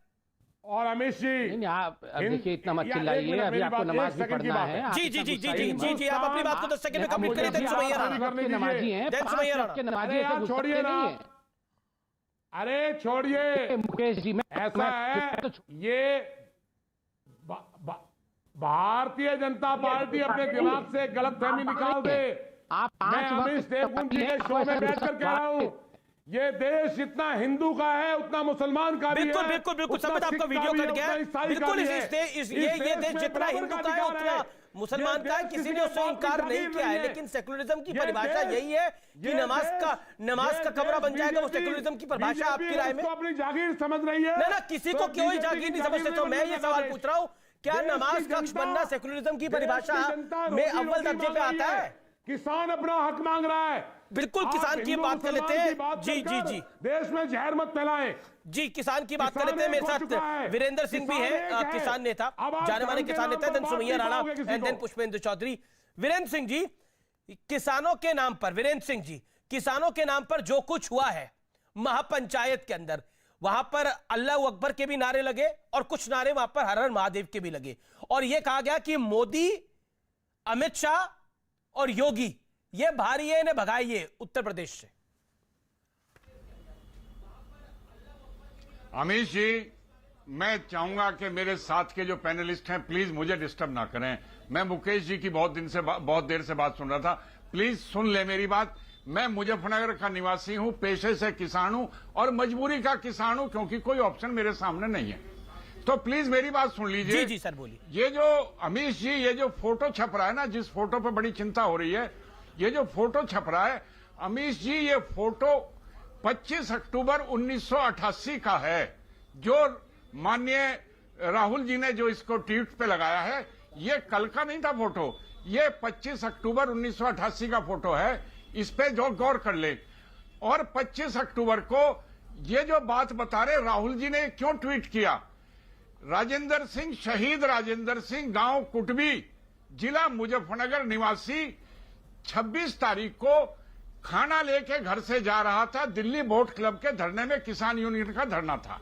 और अमित जी। नहीं आप अब देखिए इतना मत या एक चिल्लाइए, मिनट, अभी मेरी आपको बात, नमाज एक भी सेकंड की पढ़ना बात है। है। आप जी इतना जी जी गुस्सा जी ही जी मत। जी आप अपनी बात को 10 सेकंड में कंप्लीट करिए। दैन सुमैया राणा, के नमाजी हैं, दैन सुमैया राणा। के नमाजी अरे ऐसे यार घुस छोड़िए सकते ना। नहीं हैं। अरे छोड़िए, मुकेश जी ऐसा है ये भारतीय जनता पार्टी अपने दिमाग से गलतफहमी निकाल दे। आप मैं 5 अमित देवकुंड जी के शो में बैठकर कह रहा हूं, ये देश जितना हिंदू का है उतना मुसलमान का भी है। बिल्कुल बिल्कुल बिल्कुल उतना संबित, आपका सिख वीडियो का भी कट है, गया उतना है। ईसाई का बिल्कुल भी है। ये देश में जितना बराबर हिंदू का है अधिकार उतना मुसलमान का है। ये किसी देश ने उससे किसी इनकार बात की नहीं किया है, जागीर नहीं लेकिन सेकुलरिज्म की ये परिभाषा देश- यही है कि ये नमाज देश- का कमरा बन जाएगा। वो सेकुलरिज्म की परिभाषा आपकी राय में इसको अपनी जागीर समझ रही है। ना किसी को क्यों ही जागीर नहीं समझते। तो मैं ये सवाल पूछ रहा हूँ, क्या देश की नमाज का जनता- बनना सेकुलरिज्म की देश परिभाषा जनता में रोजी अव्वल रोटी दर्जे मांग पे रही आता है। है? किसान अपना हक मांग रहा है। बिल्कुल, किसान की बात कर लेते हैं। जी जी जी देश में जहर मत फैलाएं। जी किसान की बात कर किसान लेते हैं। मेरे एक हो चुका है। साथ वीरेंद्र सिंह भी किसान एक है, है। किसान नेता, अब आप जाने माने धर्म के किसान नाम नेता। पर देन बात सुमैया नहीं राणा पाओगे किसी एंड देन को। पुष्पेंद्र चौधरी। वीरेंद्र सिंह जी, किसानों के नाम पर, वीरेंद्र सिंह जी, किसानों के नाम पर जो कुछ हुआ है महापंचायत के अंदर, वहां पर अल्लाह अकबर के भी नारे लगे और कुछ नारे वहां पर हर हर महादेव के भी लगे, और यह कहा गया कि मोदी, अमित शाह और योगी ये भारी है, इन्हें भगाइए उत्तर प्रदेश से। अमित जी, मैं चाहूंगा कि मेरे साथ के जो पैनलिस्ट हैं प्लीज मुझे डिस्टर्ब ना करें। मैं मुकेश जी की बहुत देर से बात सुन रहा था। प्लीज सुन ले मेरी बात। मैं मुजफ्फरनगर का निवासी हूं, पेशे से किसान हूं और मजबूरी का किसान हूं, क्योंकि कोई ऑप्शन मेरे सामने नहीं है। तो प्लीज मेरी बात सुन लीजिए। जी जी सर बोलिए। ये जो अमित जी, ये जो फोटो छप रहा है ना, जिस फोटो पे बड़ी चिंता हो रही है, ये जो फोटो छप रहा है अमित जी, ये फोटो 25 अक्टूबर 1988 का है, जो माननीय राहुल जी ने जो इसको ट्वीट पे लगाया है। ये कल का नहीं था फोटो, ये 25 अक्टूबर 1988 का फोटो है। इस पे जो गौर कर ले। और 25 अक्टूबर को ये जो बात बता रहे राहुल जी ने क्यों ट्वीट किया, राजेंद्र सिंह, शहीद राजेंद्र सिंह, गांव कुटबी, जिला मुजफ्फरनगर निवासी, 26 तारीख को खाना लेके घर से जा रहा था। दिल्ली बोट क्लब के धरने में किसान यूनियन का धरना था।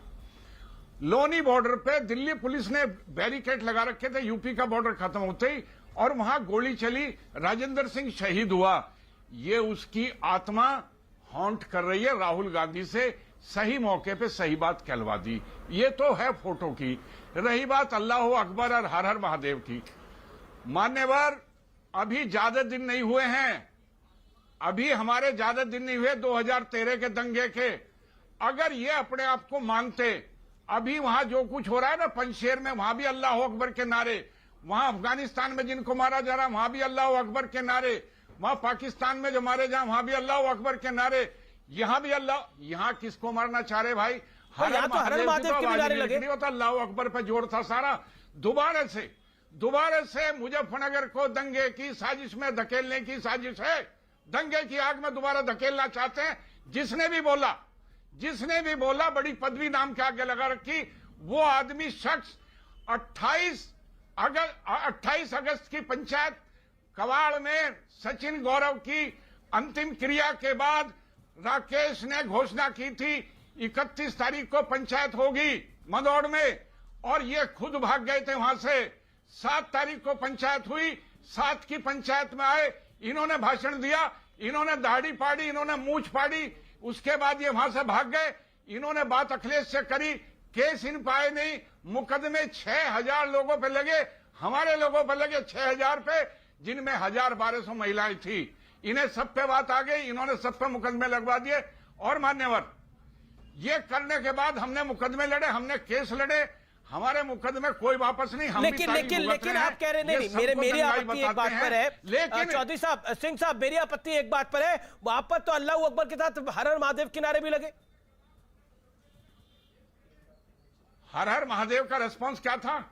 लोनी बॉर्डर पे दिल्ली पुलिस ने बैरिकेड लगा रखे थे, यूपी का बॉर्डर खत्म होते ही, और वहां गोली चली, राजेंद्र सिंह शहीद हुआ। ये उसकी आत्मा हॉन्ट कर रही है राहुल गांधी से। सही मौके पे सही बात कहलवा दी। ये तो है फोटो की। रही बात अल्लाह अकबर और हर हर महादेव की, मान्यवर, अभी ज्यादा दिन नहीं हुए हैं, अभी हमारे ज्यादा दिन नहीं हुए 2013 के दंगे के। अगर ये अपने आप को मानते, अभी वहां जो कुछ हो रहा है ना पंजशेर में, वहां भी अल्लाह अकबर के नारे, वहां अफगानिस्तान में जिनको मारा जा रहा है वहां भी अल्लाह अकबर के नारे, वहां पाकिस्तान में जो मारे जा वहां भी अल्लाह अकबर के नारे, यहां भी अल्लाह। यहां किसको मारना चाह रहे भाई? हर यहाँ तो हर हर महादेव के भी नारे लगे। नहीं होता, अल्लाह अकबर पे जोर था सारा। दोबारा से मुजफ्फरनगर को दंगे की साजिश में धकेलने की साजिश है। दंगे की आग में दोबारा धकेलना चाहते हैं। जिसने भी बोला बड़ी पदवी नाम के आगे लगा रखी, वो आदमी शख्स 28 अगस्त की पंचायत कवाड़ में सचिन गौरव की अंतिम क्रिया के बाद राकेश ने घोषणा की थी 31 तारीख को पंचायत होगी मदौड़ में, और ये खुद भाग गए थे वहां से। 7 तारीख को पंचायत हुई, 7 की पंचायत में आए, इन्होंने भाषण दिया, इन्होंने दाढ़ी पाड़ी, इन्होंने मूंछ पाड़ी, उसके बाद ये वहां से भाग गए। इन्होंने बात अखिलेश से करी, केस इन पाए नहीं, मुकदमे 6000 लोगों पे लगे, हमारे लोगों पे लगे 6000 पे, जिनमें 1200 महिलाएं थी। इन्हें सब पे बात आ गई, इन्होंने सब पे मुकदमे लगवा दिए। और मान्यवर, ये करने के बाद हमने मुकदमे लड़े, हमने केस लड़े, हमारे मुकदमे कोई वापस नहीं। हम लेकिन आप कह रहे नहीं, मेरी आपत्ति एक बात पर है। लेकिन चौधरी साहब, सिंह साहब, मेरी आपत्ति एक बात पर है, वहां पर तो अल्लाह अकबर के साथ हर हर महादेव के नारे भी लगे। हर हर महादेव का रिस्पांस क्या था?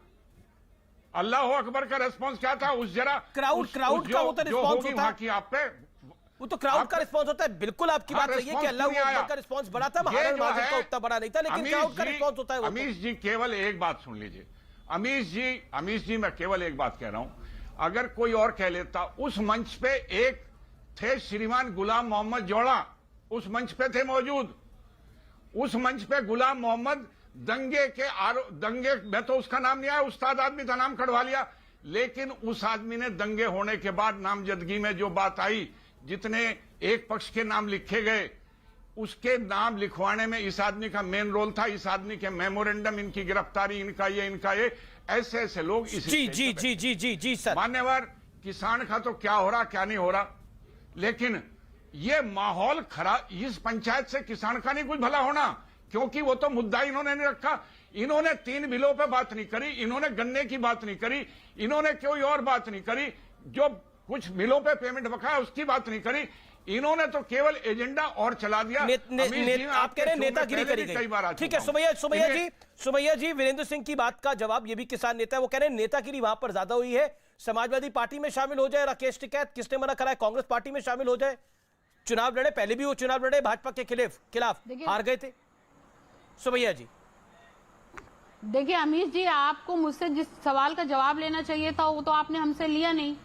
अल्लाह अकबर का रिस्पॉन्स क्या था? उस जरा क्राउड का वो तो रिस्पॉन्स होता है कि आप पे वो तो क्राउड का रिस्पॉन्स होता है। बिल्कुल आपकी बात सही है कि अल्लाह अकबर का रिस्पॉन्स बड़ा था, महाराज का उतना बड़ा नहीं था, लेकिन क्राउड का रिस्पॉन्स होता है। अमीश जी केवल एक बात सुन लीजिए, अमीश जी मैं केवल एक बात कह रहा हूं, अगर कोई और कह लेता, उस मंच पे एक थे श्रीमान गुलाम मोहम्मद जोड़ा, उस मंच पे थे मौजूद, उस मंच पे गुलाम मोहम्मद दंगे में तो उसका नाम नहीं आया, उस्ताद आदमी था, नाम कढ़वा लिया, लेकिन उस आदमी ने दंगे होने के बाद नामजदगी में जो बात आई, जितने एक पक्ष के नाम लिखे गए, उसके नाम लिखवाने में इस आदमी का मेन रोल था। इस आदमी के मेमोरेंडम, इनकी गिरफ्तारी, इनका ये ऐसे ऐसे लोग जी सर। मान्यवर, किसान का तो क्या हो रहा क्या नहीं हो रहा, लेकिन ये माहौल खराब, इस पंचायत से किसान का नहीं कुछ भला होना, क्योंकि वो तो मुद्दा इन्होंने नहीं रखा। इन्होंने 3 बिलों पे बात नहीं करी, इन्होंने गन्ने की बात नहीं करी, इन्होंने कोई और बात नहीं करी, जो कुछ बिलों पे पेमेंट बकाया उसकी बात नहीं करी, इन्होंने तो केवल एजेंडा और चला दिया। आप कह रहे हैं नेतागिरी करी गई। ठीक है सुमैया जी, वीरेंद्र सिंह की बात का जवाब, ये भी किसान नेता है, वो कह रहे हैं नेतागिरी वहां पर ज्यादा हुई है। समाजवादी पार्टी में शामिल हो जाए राकेश टिकैत, किसने मना करा है? कांग्रेस पार्टी में शामिल हो जाए, चुनाव लड़े, पहले भी वो चुनाव लड़े भाजपा के खिलाफ, हार गए थे। सुमैया जी देखिए अमीश जी, आपको मुझसे जिस सवाल का जवाब लेना चाहिए था वो तो आपने हमसे लिया नहीं,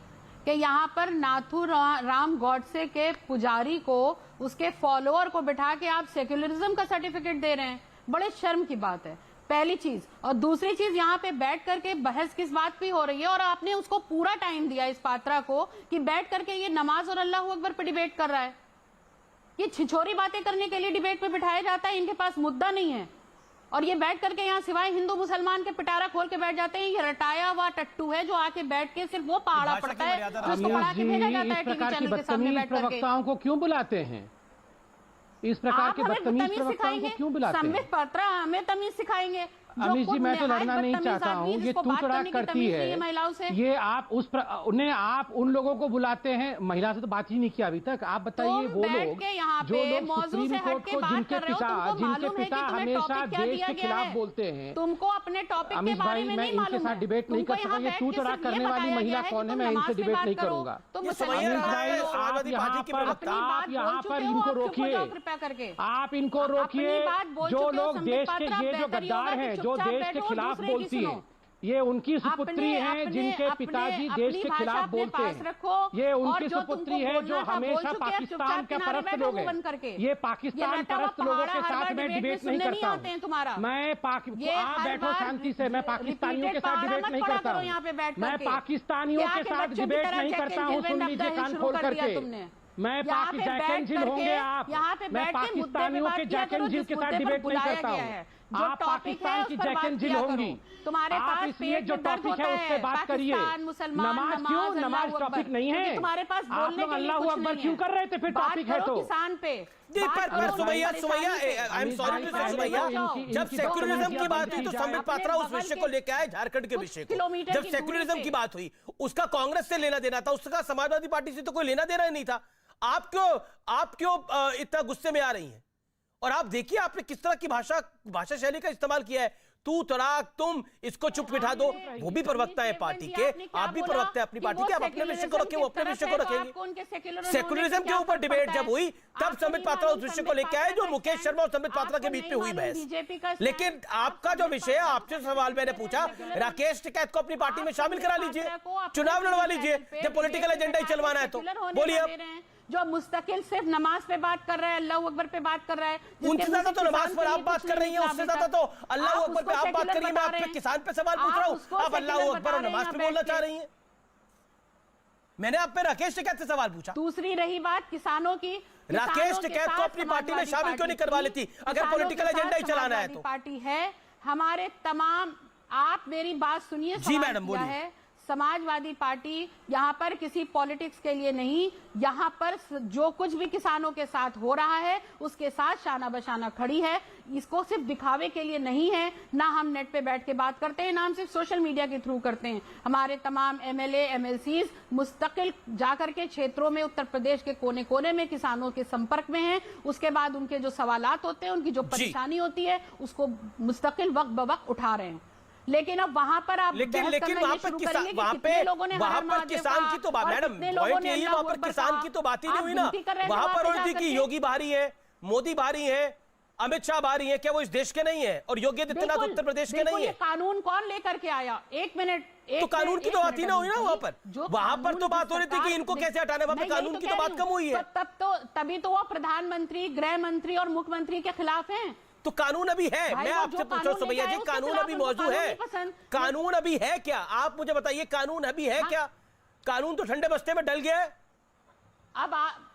कि यहाँ पर नाथू राम गॉडसे के पुजारी को, उसके फॉलोअर को बिठा के आप सेक्युलरिज्म का सर्टिफिकेट दे रहे हैं। बड़े शर्म की बात है, पहली चीज। और दूसरी चीज, यहाँ पे बैठ करके बहस किस बात की हो रही है, और आपने उसको पूरा टाइम दिया इस पात्रा को कि बैठ करके ये नमाज और अल्लाह अकबर पे डिबेट कर रहा है। ये छिछोरी बातें करने के लिए डिबेट पे बिठाया जाता है, इनके पास मुद्दा नहीं है, और ये बैठ करके यहाँ सिवाय हिंदू मुसलमान के पिटारा खोल के बैठ जाते हैं। ये रटाया हुआ टट्टू है जो आके बैठ के सिर्फ वो पहाड़ा पड़ता है, उसको पढ़ा के भेजा जाता है टीवी चैनल के सामने बैठ करके। प्रवक्ताओं को क्यों बुलाते हैं? इस प्रकार के बदतमीज प्रवक्ताओं को क्यों बुलाते हैं? संबित पात्रा हमें तमीज सिखाएंगे। अमीश जी, मैं तो लड़ना नहीं चाहता हूँ, ये तू तड़ाक करती है महिलाओं से। ये आप आप उन लोगों को बुलाते हैं, महिला से तो बात ही नहीं की अभी तक। आप बताइए, वो लोग जो लोग सुप्रीम कोर्ट को, जिनके पिता हमेशा देश के खिलाफ बोलते हैं, तुमको अपने टॉपिक अमीश भाई, मैं इनके साथ डिबेट नहीं कर सकता। ये तू तड़ाक करने वाली महिला कौन है? मैं इनसे डिबेट नहीं करूंगा। अमीश भाई, आप यहाँ पर इनको रोकिए, आप इनको रोकिए। जो लोग देश के, ये जो गद्दार हैं, जो देश के खिलाफ बोलती हैं, ये उनकी सुपुत्री हैं जिनके पिताजी देश के खिलाफ बोलते हैं। ये उनकी सुपुत्री है जो हमेशा पाकिस्तान का परस्त लोग हैं। ये पाकिस्तान परस्त लोगों के साथ मैं डिबेट नहीं करता हूँ। मैं आप बैठो शांति से, मैं पाकिस्तानियों के साथ डिबेट नहीं करता हूँ। मैं पाकिस्तानियों के साथ डिबेट नहीं करता हूँ। सुन लीजिए कान खोल करके, मैं जैक एंड जिल होंगे आप, मैं पाकिस्तानियों के जैक एंड जिल के साथ डिबेट नहीं करता हूँ। आप पाकिस्तान की जैक एंड जिल होंगी। आप इसलिए जो टॉपिक है उससे बात करिए। नमाज क्यों? नमाज टॉपिक नहीं है। आप लोग अल्लाह अकबर क्यों कर रहे थे फिर टॉपिक है तो? किसान पे Sumaiya, I am sorry to say Sumaiya, जब सेक्युलरिज्म की बात हुई तो संबित पात्रा उस विषय को लेकर आए, झारखंड के विषय को। जब सेक्युलरिज्म की बात हुई, उसका कांग्रेस से लेना देना था, उसका समाजवादी पार्टी से तो कोई लेना देना नहीं था। आप क्यों इतना गुस्से में आ रही हैं? और आप देखिए आपने किस तरह की भाषा शैली का इस्तेमाल किया है। तू तड़ाक, तुम इसको चुप बिठा दो। वो भी प्रवक्ता है पार्टी के, आप भी प्रवक्ता है अपनी पार्टी के। आप अपने विषय को रखें, वो अपने विषय को रखेंगे। सेक्युलरिज्म के ऊपर डिबेट जब हुई तब संबित पात्रा उस विषय को लेकर आए जो मुकेश शर्मा और संबित पात्रा के बीच में हुई बहस। लेकिन आपका जो विषय है, आपसे सवाल मैंने पूछा, राकेश टिकैत को अपनी पार्टी में शामिल करा लीजिए, चुनाव लड़वा लीजिए, जब पॉलिटिकल एजेंडा ही चलवाना है तो बोलिए। अब जो मुस्तकिल सिर्फ नमाज पे बात कर रहा है, अल्लाह अकबर पे बात कर रहा है, उनसे ज्यादा तो नमाज पर आप बात कर रही हैं, उससे ज्यादा तो अल्लाह अकबर पे आप बात कर रही हैं। मैं आपसे किसान पे सवाल पूछ रहा हूं, आप अल्लाह अकबर और नमाज पे बोलना चाह रही हैं। मैंने आप पे राकेश टिकैत से सवाल पूछा। दूसरी रही बात किसानों की, राकेश टिकैत को अपनी पार्टी में शामिल क्यों नहीं करवा लेती अगर पॉलिटिकल एजेंडा ही चलाना है तो? पार्टी है हमारे तमाम, आप मेरी बात सुनिए। जी मैडम बोलिए। समाजवादी पार्टी यहाँ पर किसी पॉलिटिक्स के लिए नहीं, यहाँ पर जो कुछ भी किसानों के साथ हो रहा है उसके साथ शाना बशाना खड़ी है। इसको सिर्फ दिखावे के लिए नहीं है, ना हम नेट पे बैठ के बात करते हैं, ना हम सिर्फ सोशल मीडिया के थ्रू करते हैं। हमारे तमाम एमएलए एमएलसीज मुस्तकिल जाकर के क्षेत्रों में, उत्तर प्रदेश के कोने कोने में किसानों के संपर्क में हैं। उसके बाद उनके जो सवालात होते हैं, उनकी जो परेशानी होती है, उसको मुस्तकिल वक्त ब वक्त उठा रहे हैं। लेकिन अब वहां पर आप लेकिन बहस करना वहां ये पर शुरू किसान करेंगे कि वहां कितने पे लोगों ने हर हर महादेव किसान कहा की तो बात और मैडम कितने लोगों पॉइंट ने यही है, अल्लाह वहां पर अकबर किसान कहा। की तो बात ही नहीं आप हुई ना। गिनती कर रहे हैं वहां वहां पर पे हो रही थी जाकर कि के। योगी बाहरी है, मोदी बाहरी है, अमित शाह बाहरी है, क्या वो इस देश के नहीं है? और योगी आदित्यनाथ बिल्कुल, उत्तर प्रदेश के बिल्कुल, नहीं ये है? कानून कौन लेकर के आया? एक मिनट, तो कानून की तो बात ही ना हुई ना वहां पर। वहां पर तो बात हो रही थी कि इनको कैसे हटाना, वहां पर कानून की तो बात कम हुई है। तभी तो वो प्रधानमंत्री, गृह मंत्री और मुख्यमंत्री के खिलाफ हैं। तो कानून अभी है? भाई मैं वो आपसे जो पूछ रहा हूं कानून सुमैया लेके जी, आए, उसके कानून खिलाफ अभी उनको मौजूद कानून है? नहीं पसंद। कानून अभी है क्या? आप मुझे बताइए, कानून अभी है क्या? कानून तो ठंडे बस्ते में डल गया है। अब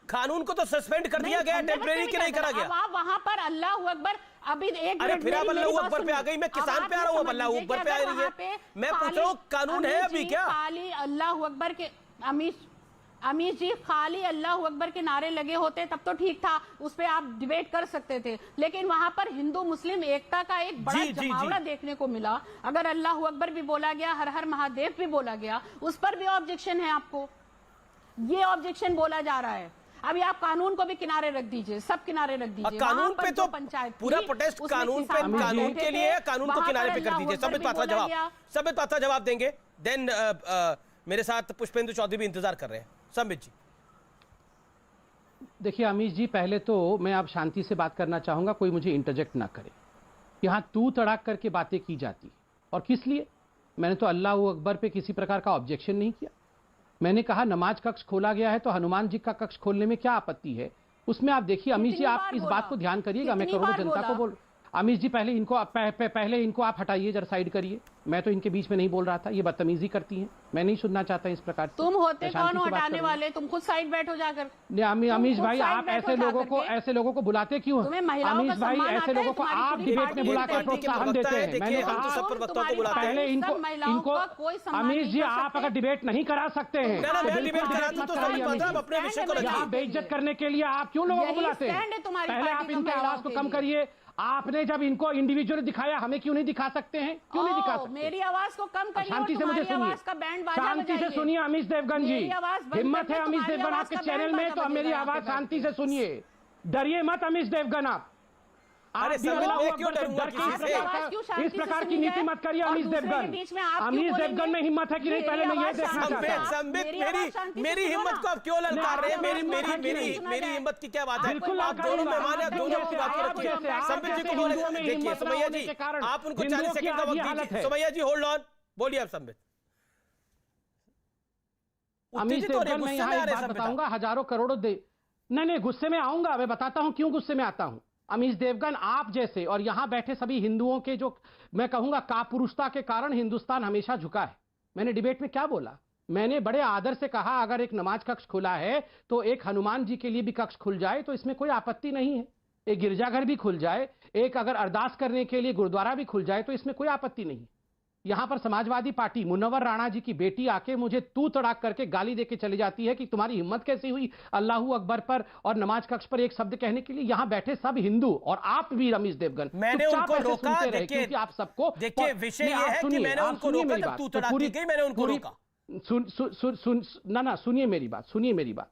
कानून को तो सस्पेंड कर दिया गया, टेम्परेरी के नहीं करा गया। अब आप वहां पर अल्लाह अकबर, अभी एक अरे मिनट, फिर आप मेरी अल्लाह बात अकबर पे आ गई, मैं सुनिए। किसान अब पे आ आप रहा हूँ, ये अल्लाह समझ अकबर लीजिए पे आ कि रही अगर है। वहाँ पे मैं पूछ रहा हूँ कानून है अभी क्या? खाली अल्लाह अकबर के अमीर जी खाली अल्लाह अकबर के नारे लगे होते तब तो ठीक था, उस पे आप डिबेट कर सकते थे। लेकिन वहां पर हिंदू मुस्लिम एकता का एक बड़ा जमावड़ा देखने को मिला। अगर अल्लाह अकबर भी बोला गया, हर हर महादेव भी बोला गया, उस पर भी ऑब्जेक्शन है आपको। ये ऑब्जेक्शन बोला जा रहा है। अभी आप कानून को भी किनारे रख दीजिए, सब किनारे रख दीजिए। कानून पे तो पंचायत पूरा प्रोटेस्ट कानून पे, कानून के लिए, कानून को किनारे पे कर दीजिए। संबित पात्रा जवाब देंगे। देन मेरे साथ पुष्पेंद्र चौधरी भी इंतजार कर रहे हैं। संबित जी, देखिए अमीश जी, पहले तो मैं आप शांति से बात करना चाहूंगा, कोई मुझे इंटरजेक्ट ना करे। यहां तू तड़ाक करके बातें की जाती, और किस लिए? मैंने तो अल्लाह अकबर पे किसी प्रकार का ऑब्जेक्शन नहीं किया। मैंने कहा नमाज कक्ष खोला गया है तो हनुमान जी का कक्ष खोलने में क्या आपत्ति है? उसमें आप देखिए अमीश जी, आप इस बात को ध्यान करिएगा, मैं करोड़ों जनता को बोल। अमीश जी पहले इनको आप हटाइए, जरा साइड करिए। मैं तो इनके बीच में नहीं बोल रहा था, ये बदतमीजी करती हैं, मैं नहीं सुनना चाहता इस प्रकार से। तुम होते कौन हो हटाने वाले? तुम खुद साइड बैठो जाकर। अमीश भाई, आप ऐसे लोगों को बुलाते क्यों? अमीश भाई, ऐसे लोगों को आप डिबेट में बुलाकर प्रोत्साहन देते हैं। मैंने कहा पहले इनको अमीश जी, आप अगर डिबेट नहीं करा सकते हैं, बेइज्जत करने के लिए आप क्यों लोगों को बुलाते हैं? पहले आप इनके आवाज को कम करिए। आपने जब इनको इंडिविजुअली दिखाया, हमें क्यों नहीं दिखा सकते हैं? क्यों नहीं दिखा सकते? मेरी आवाज को कम करिए, शांति से मुझे सुनिए, शांति से सुनिए अमीश देवगन जी। हिम्मत है अमीश देवगन आपके चैनल में, तो मेरी आवाज शांति से सुनिए, डरिए मत अमीश देवगन। आप अरे इस प्रकार की नीति मत करिए अमीश देवगन। अमीश देवगन में हिम्मत है कि नहीं, पहले मैं ये देखना चाहता हूं। संबित, मेरी हिम्मत को आप क्यों ललकार रहे हैं? मेरी हिम्मत की क्या बात है? आप दोनों मेहमान हैं, दोनों की बात रखिए। संबित जी को बोले, देखिए सुमैया जी, आप उनको 40 सेकंड का वक्त दीजिए। सुमैया जी होल्ड ऑन, बोलिए आप संबित। अमीश देवगन, मैं यहाँ एक बात बताऊंगा, हजारों करोड़ों नहीं, गुस्से में आऊंगा, मैं बताता हूं क्यों गुस्से में आता हूं। अमीश देवगन, आप जैसे और यहां बैठे सभी हिंदुओं के जो मैं कहूंगा कापुरुषता के कारण हिंदुस्तान हमेशा झुका है। मैंने डिबेट में क्या बोला? मैंने बड़े आदर से कहा अगर एक नमाज कक्ष खुला है तो एक हनुमान जी के लिए भी कक्ष खुल जाए तो इसमें कोई आपत्ति नहीं है। एक गिरजाघर भी खुल जाए, एक अगर अरदास करने के लिए गुरुद्वारा भी खुल जाए तो इसमें कोई आपत्ति नहीं। यहां पर समाजवादी पार्टी मुनव्वर राणा जी की बेटी आके मुझे तू तड़ाक करके गाली देके चली जाती है कि तुम्हारी हिम्मत कैसी हुई अल्लाहू अकबर पर और नमाज कक्ष पर एक शब्द कहने के लिए। यहां बैठे सब हिंदू और आप भी रमीश देवगन, मैंने उनको रोका, क्योंकि आप सबको, देखिए विषय ये है कि मैंने उनको रोका, जब तू तड़ाक की गई मैंने उनको रोका। सुनिए मेरी बात।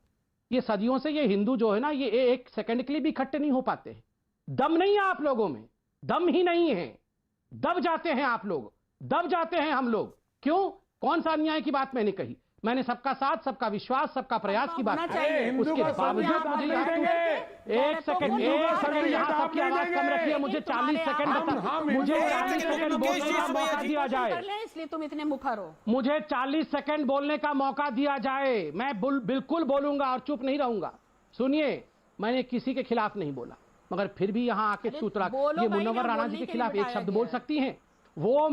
ये सदियों से ये हिंदू जो है ना, ये एक सेकंड के लिए भी इकट्ठे नहीं हो पाते हैं। दम नहीं है आप लोगों में, दम ही नहीं है। दब जाते हैं आप लोग, दब जाते हैं हम लोग। क्यों? कौन सा अन्याय की बात मैंने कही? मैंने सबका साथ, सबका विश्वास, सबका प्रयास की बात कही। उसके बावजूद मुझे एक सेकंड यहाँ सबकी आवाज कम रखिए। मुझे 40 सेकंड बोलने का मौका दिया जाए, इसलिए तुम इतने मुखर हो। मुझे 40 सेकंड बोलने का मौका दिया जाए, मैं बिल्कुल बोलूंगा और चुप नहीं रहूंगा। सुनिए, मैंने किसी के खिलाफ नहीं बोला, मगर फिर भी यहाँ आके तूतरा ये मुनव्वर राणा जी के खिलाफ एक शब्द बोल सकती हैं? वो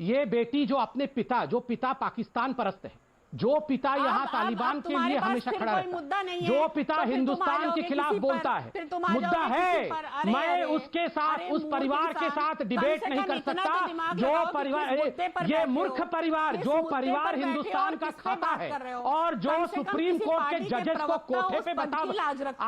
ये बेटी जो अपने पिता, जो पिता पाकिस्तान परस्त है, जो पिता यहाँ तालिबान के लिए हमेशा खड़ा रहता है, जो पिता हिंदुस्तान के खिलाफ बोलता है, मुद्दा है। मैं उसके साथ, उस परिवार के साथ डिबेट नहीं कर सकता। जो परिवार, ये मूर्ख परिवार, जो परिवार हिंदुस्तान का खाता है और जो सुप्रीम कोर्ट के जजेस को कोठे पे बता,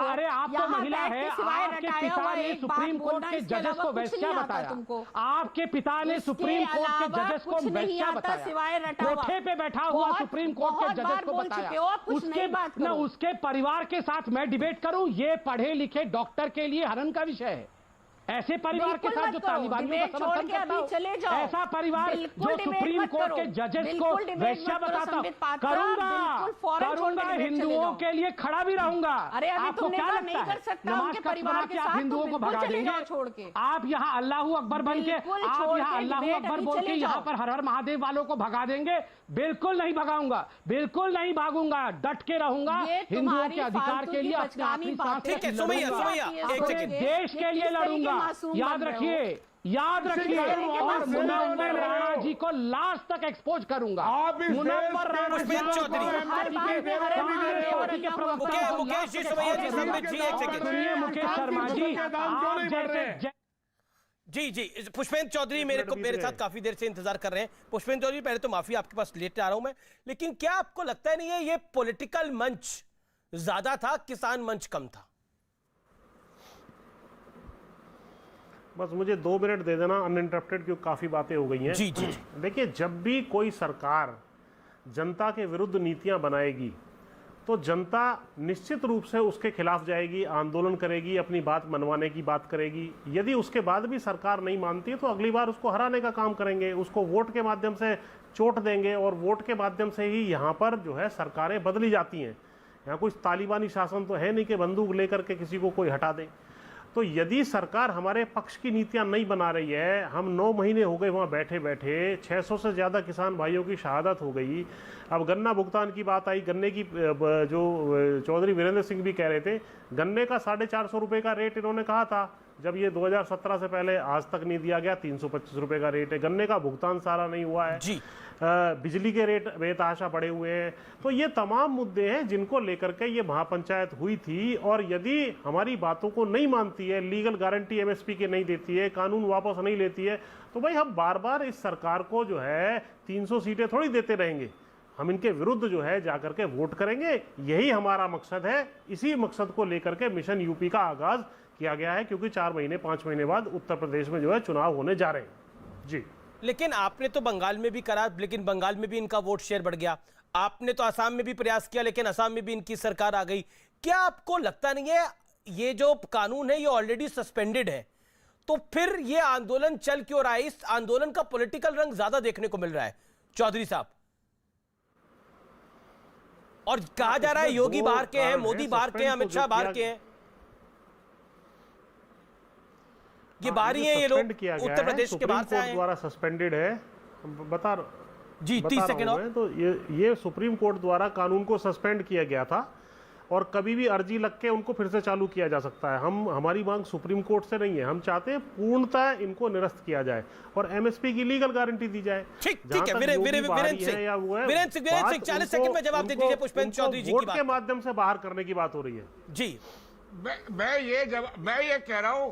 अरे आप तो महिला है, आपके पिता ने सुप्रीम कोर्ट के जजेस को वैश्या बताया, आपके पिता ने सुप्रीम कोर्ट के जजेस को वैश्या बताया, कोठे पे बैठा हुआ सुप्रीम कोर्ट के जजेस को बताया। उसके परिवार के साथ मैं डिबेट करूं? ये पढ़े लिखे डॉक्टर के लिए हनन का विषय है। ऐसे परिवार के बिल्कुल साथ मत जो करो, तालिबानियों का डिबेट छोड़ समर्थन के करता अभी चले हो, जाओ। ऐसा परिवार बिल्कुल जो डिबेट सुप्रीम मत कोर्ट करो, के जजेस को बिल्कुल डिबेट वैश्या मत करो, बताता संबित पात्रा, करूंगा बिल्कुल फौरन छोड़ के करूंगा, डिबेट चले हिंदुओं जाओ। के लिए खड़ा भी रहूंगा। अरे अभी आपको तुमने क्या कहा लगता नहीं है कर सकता नमाज उनके का परिवार बना के के आप साथ, हिंदुओं तो को भगा बिल्कुल चले देंगे? जाओ छोड़ के। आप यहाँ अल्लाहू अकबर बन के बिल्कुल आप छोड़ यहाँ के अल्लाहू डिबेट अकबर अभी बोल के चले यहाँ जाओ। पर हर हर महादेव वालों को भगा देंगे? बिल्कुल नहीं भगाऊंगा, बिल्कुल नहीं भागूंगा, डट के रहूंगा। ये हिंदुओं तुम्हारी के अधिकार फालतू के की लिए अपने बचकानी आखिरी बातें। सांस ठीक है, तक सुमैया, लड़ूंगा। सुमैया, एक अपने सेकंड। देश के लिए लड़ूंगा। याद रखिए, याद रखिए। और मुनव्वर राणा जी को लास्ट तक एक्सपोज करूंगा। मुनव्वर राणा जी पुष्पेंद्र चौधरी। मुकेश जी, सुमैया जी, संबित जी, एक सेकंड। सुनिए मुकेश शर्मा जी, आप जैसे जी जी, पुष्पेंद्र चौधरी मेरे साथ काफी देर से इंतजार कर रहे हैं। पुष्पेंद्र चौधरी, पहले तो माफी, आपके पास लेट आ रहा हूं मैं, लेकिन क्या आपको लगता नहीं है ये पॉलिटिकल मंच ज्यादा था, किसान मंच कम था? बस मुझे 2 मिनट दे देना अनइंटरप्टेड, क्योंकि काफ़ी बातें हो गई हैं। जी जी। देखिए, जब भी कोई सरकार जनता के विरुद्ध नीतियां बनाएगी तो जनता निश्चित रूप से उसके खिलाफ जाएगी, आंदोलन करेगी, अपनी बात मनवाने की बात करेगी। यदि उसके बाद भी सरकार नहीं मानती है तो अगली बार उसको हराने का काम करेंगे, उसको वोट के माध्यम से चोट देंगे, और वोट के माध्यम से ही यहाँ पर जो है सरकारें बदली जाती हैं। यहाँ कुछ तालिबानी शासन तो है नहीं कि बंदूक लेकर के किसी को कोई हटा दे। तो यदि सरकार हमारे पक्ष की नीतियां नहीं बना रही है, हम 9 महीने हो गए वहाँ बैठे बैठे, 600 से ज़्यादा किसान भाइयों की शहादत हो गई। अब गन्ना भुगतान की बात आई, गन्ने की जो चौधरी वीरेंद्र सिंह भी कह रहे थे, गन्ने का 450 रुपये का रेट इन्होंने कहा था जब ये 2017 से पहले, आज तक नहीं दिया गया। 325 रुपये का रेट है, गन्ने का भुगतान सारा नहीं हुआ है जी। बिजली के रेट बेतहाशा बढ़े हुए हैं। तो ये तमाम मुद्दे हैं जिनको लेकर के ये महापंचायत हुई थी। और यदि हमारी बातों को नहीं मानती है, लीगल गारंटी एमएसपी की नहीं देती है, कानून वापस नहीं लेती है, तो भाई हम बार बार इस सरकार को जो है 300 सीटें थोड़ी देते रहेंगे। हम इनके विरुद्ध जो है जाकर के वोट करेंगे, यही हमारा मकसद है। इसी मकसद को लेकर के मिशन यूपी का आगाज किया गया है, क्योंकि 4 महीने 5 महीने बाद उत्तर प्रदेश में जो है चुनाव होने जा रहे हैं। जी। लेकिन आपने तो बंगाल में भी करा, लेकिन बंगाल में भी इनका वोट शेयर बढ़ गया। आपने तो असम में भी प्रयास किया, लेकिन असम में भी इनकी सरकार आ गई। क्या आपको लगता नहीं है ये जो कानून है ये ऑलरेडी सस्पेंडेड है, तो फिर ये आंदोलन चल क्यों रहा है? इस आंदोलन का पॉलिटिकल रंग ज्यादा देखने को मिल रहा है चौधरी साहब। और कहा जा रहा है योगी बाहर के हैं, मोदी बाहर के हैं, अमित शाह बाहर के हैं। ये बाहरी हैं, ये लोग उत्तर प्रदेश के बाहर से आए हैं। द्वारा सस्पेंडेड है, बता जी 30 सेकंड और। तो ये सुप्रीम कोर्ट द्वारा कानून को सस्पेंड किया गया था, और कभी भी अर्जी लग के उनको फिर से चालू किया जा सकता है। हमारी मांग सुप्रीम कोर्ट से नहीं है, हम चाहते हैं पूर्णतः इनको निरस्त किया जाए और एमएसपी की लीगल गारंटी दी जाए। ठीक है, वीरेंद्र सिंह 40 सेकंड में जवाब दे दीजिए पुष्पेंद्र चौधरी जी की बात के माध्यम से बाहर करने की बात हो रही है। जी, मैं ये कह रहा हूं,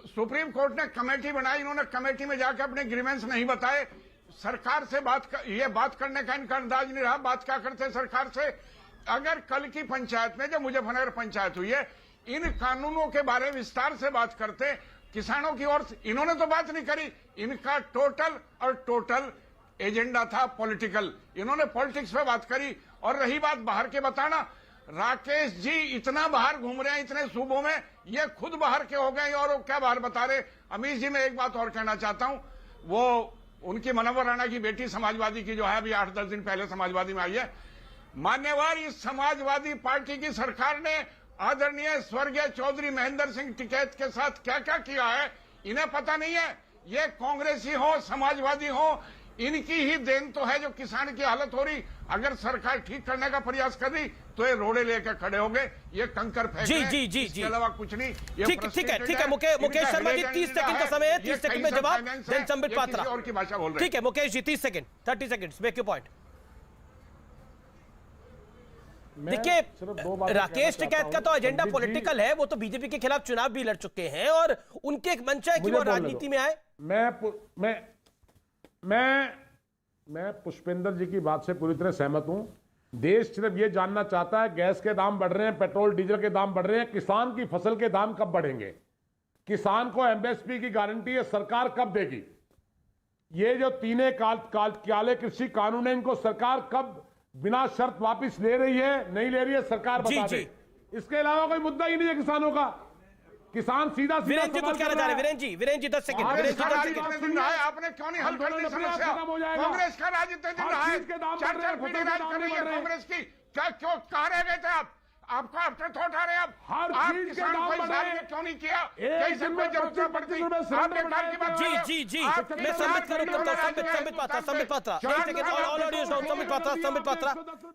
सुप्रीम कोर्ट ने कमेटी बनाई, इन्होंने कमेटी में जाकर अपने ग्रीवेंस नहीं बताए। सरकार से ये बात करने का इनका अंदाज नहीं रहा। बात क्या करते सरकार से? अगर कल की पंचायत में जो मुजफ्फरनगर पंचायत हुई है, इन कानूनों के बारे में विस्तार से बात करते किसानों की ओर, इन्होंने तो बात नहीं करी। इनका टोटल एजेंडा था पॉलिटिकल, इन्होंने पॉलिटिक्स पे बात करी। और रही बात बाहर के बताना, राकेश जी इतना बाहर घूम रहे हैं इतने सूबों में, ये खुद बाहर के हो गए और वो क्या बाहर बता रहे। अमीश जी, मैं एक बात और कहना चाहता हूं, वो उनकी मुनव्वर राणा की बेटी समाजवादी की जो है अभी 8-10 दिन पहले समाजवादी में आई है, मान्यवर इस समाजवादी पार्टी की सरकार ने आदरणीय स्वर्गीय चौधरी महेंद्र सिंह टिकैत के साथ क्या क्या किया है इन्हें पता नहीं है। ये कांग्रेसी हो समाजवादी हो, इनकी ही देन तो है जो किसान की हालत हो रही। अगर सरकार ठीक करने का प्रयास कर रही तो ये रोड़े लेकर खड़े होंगे, ये कंकर फेंक जी रहे हैं, जी जी इसके अलावा कुछ नहीं। ठीक है मुकेश शर्मा जी 30 सेकंड का समय है, 30 सेकंड में जवाब, देन संबित पात्रा। और की भाषा बोल रहे हैं। ठीक है Mukesh ji 30 second, 30 seconds, make your point. देखिए, राकेश टिकैत का तो एजेंडा पॉलिटिकल है, वो तो बीजेपी के खिलाफ चुनाव भी लड़ चुके हैं और उनके एक मंशा है कि वो राजनीति में आए। मैं पुष्पेंद्र जी की बात से पूरी तरह सहमत हूं। देश सिर्फ ये जानना चाहता है गैस के दाम बढ़ रहे हैं, पेट्रोल डीजल के दाम बढ़ रहे हैं, किसान की फसल के दाम कब बढ़ेंगे, किसान को एमएसपी की गारंटी है सरकार कब देगी, ये जो तीनों काले कृषि कानून है इनको सरकार कब बिना शर्त वापस ले रही है, नहीं ले रही है, सरकार बता दे। इसके अलावा कोई मुद्दा ही नहीं है किसानों का। किसान सीधा वीरेंद्र जी कुछ कहना चाह रहे हैं। वीरेंद्र जी 10 सेकंड। वीरेंद्र जी 10 सेकंड। आपने क्यों नहीं हल कर दी समस्या? कांग्रेस का राज इतने दिन रहा है, 4 पीढ़ी राज कर रही है कांग्रेस की। क्या क्यों कहाँ रह गए थे आप? आपको आफ्टर थॉट आ रहे हैं आप किसान को इस हाल में क्यों नहीं किया? कैसे कोई जरूरत पड़ती? आप बेकार की बात। जी मैं संबित करूंगा। संबित पात्रा एक second. All audios down.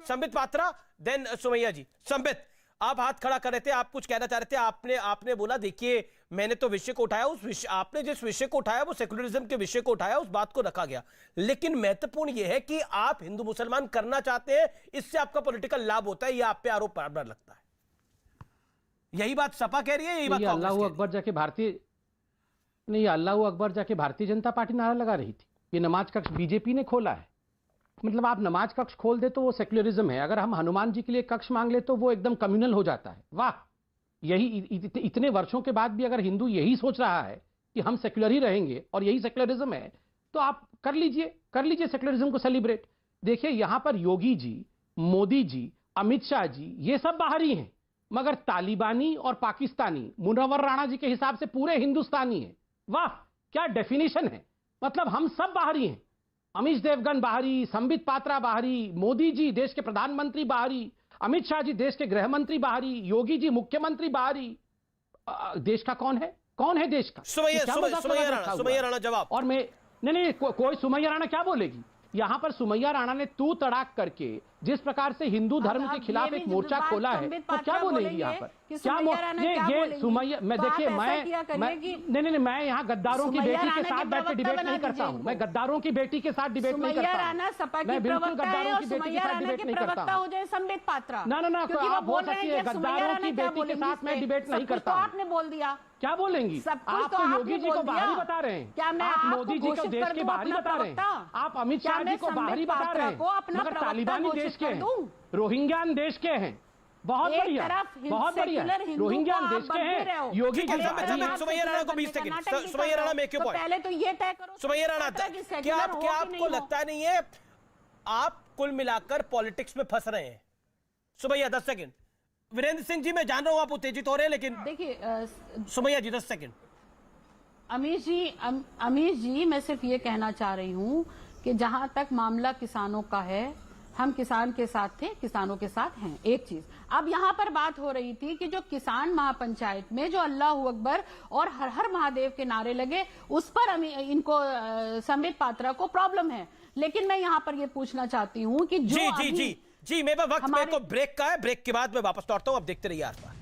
Sambit Patra then Sumaiya ji. Sambit, आप हाथ खड़ा कर रहे थे, आप कुछ कहना चाह रहे थे। आपने बोला देखिए मैंने तो विषय को उठाया, आपने जिस विषय को उठाया वो सेकुलरिज्म के विषय को उठाया, उस बात को रखा गया। लेकिन महत्वपूर्ण यह है कि आप हिंदू मुसलमान करना चाहते हैं, इससे आपका पॉलिटिकल लाभ होता है, यह आप पे आरोप बराबर लगता है। यही बात सपा कह रही है, यही बात अल्लाह अकबर जाके भारतीय जनता पार्टी नारा लगा रही थी। ये नमाज कक्ष बीजेपी ने खोला है। मतलब आप नमाज कक्ष खोल दे तो वो सेक्युलरिज्म है, अगर हम हनुमान जी के लिए कक्ष मांग ले तो वो एकदम कम्युनल हो जाता है। वाह, यही इतने वर्षों के बाद भी अगर हिंदू यही सोच रहा है कि हम सेक्युलर ही रहेंगे और यही सेक्युलरिज्म है, तो आप कर लीजिए सेक्युलरिज्म को सेलिब्रेट। देखिए यहां पर योगी जी, मोदी जी, अमित शाह जी, ये सब बाहरी हैं, मगर तालिबानी और पाकिस्तानी मुनव्वर राणा जी के हिसाब से पूरे हिंदुस्तानी है। वाह, क्या डेफिनेशन है। मतलब हम सब बाहरी हैं। अमीश देवगन बाहरी, संबित पात्रा बाहरी, मोदी जी देश के प्रधानमंत्री बाहरी, अमित शाह जी देश के गृह मंत्री बाहरी, योगी जी मुख्यमंत्री बाहरी। देश का कौन है देश का? सुमैया राणा जवाब। और मैं नहीं कोई सुमैया राणा क्या बोलेगी? यहां पर सुमैया राणा ने तू तड़ाक करके जिस प्रकार से हिंदू धर्म के खिलाफ एक मोर्चा खोला है, तो क्या बोलेगी यहाँ पर? क्या ये सुमैया, मैं देखिए नहीं मैं यहाँ गद्दारों की बेटी के साथ बैठ के डिबेट नहीं करता हूँ। मैं गद्दारों की बेटी के साथ डिबेट नहीं करता हूँ। मैं बिल्कुल गद्दारों की बेटी के साथ डिबेट नहीं करता हूँ। संबित पात्रा ना आप बोल सकती है गद्दारों की बेटी के साथ मैं डिबेट नहीं करता हूँ। आपने बोल दिया, क्या बोलेंगी? आप तो योगी जी को बाहरी बता रहे हैं, क्या मैं आप मोदी जी को देश के बाहरी बता रहे हैं, आप अमित शाह जी को बाहरी बता रहे हैं, मगर तालिबानी देश के हैं, रोहिंग्यान देश के हैं। बहुत बढ़िया रोहिंग्या देश के हैं। योगी जी सुमैया राणा को 20 सेकंड। सुमैया राणा में क्यों पहले तो ये तय करो सुमैया राणा, क्या आपको लगता नहीं है आप कुल मिलाकर पॉलिटिक्स में फंस रहे हैं? सुमैया 10 सेकंड। वीरेंद्र सिंह जी मैं जान रहा हूं आप उत्तेजित हो रहे हैं, लेकिन देखिए सुमैया जी 10 सेकंड। अमीश जी मैं सिर्फ ये कहना चाह रही हूं कि जहां तक मामला किसानों का है, हम किसान के साथ थे, किसानों के साथ हैं। एक चीज अब यहां पर बात हो रही थी कि जो किसान महापंचायत में जो अल्लाह अकबर और हर हर महादेव के नारे लगे, उस पर इनको संबित पात्रा को प्रॉब्लम है। लेकिन मैं यहां पर ये पूछना चाहती हूं कि जो जी मेरे वक्त मेरे को ब्रेक का है, ब्रेक के बाद मैं वापस लौटता हूं। अब देखते रहिए आर पार।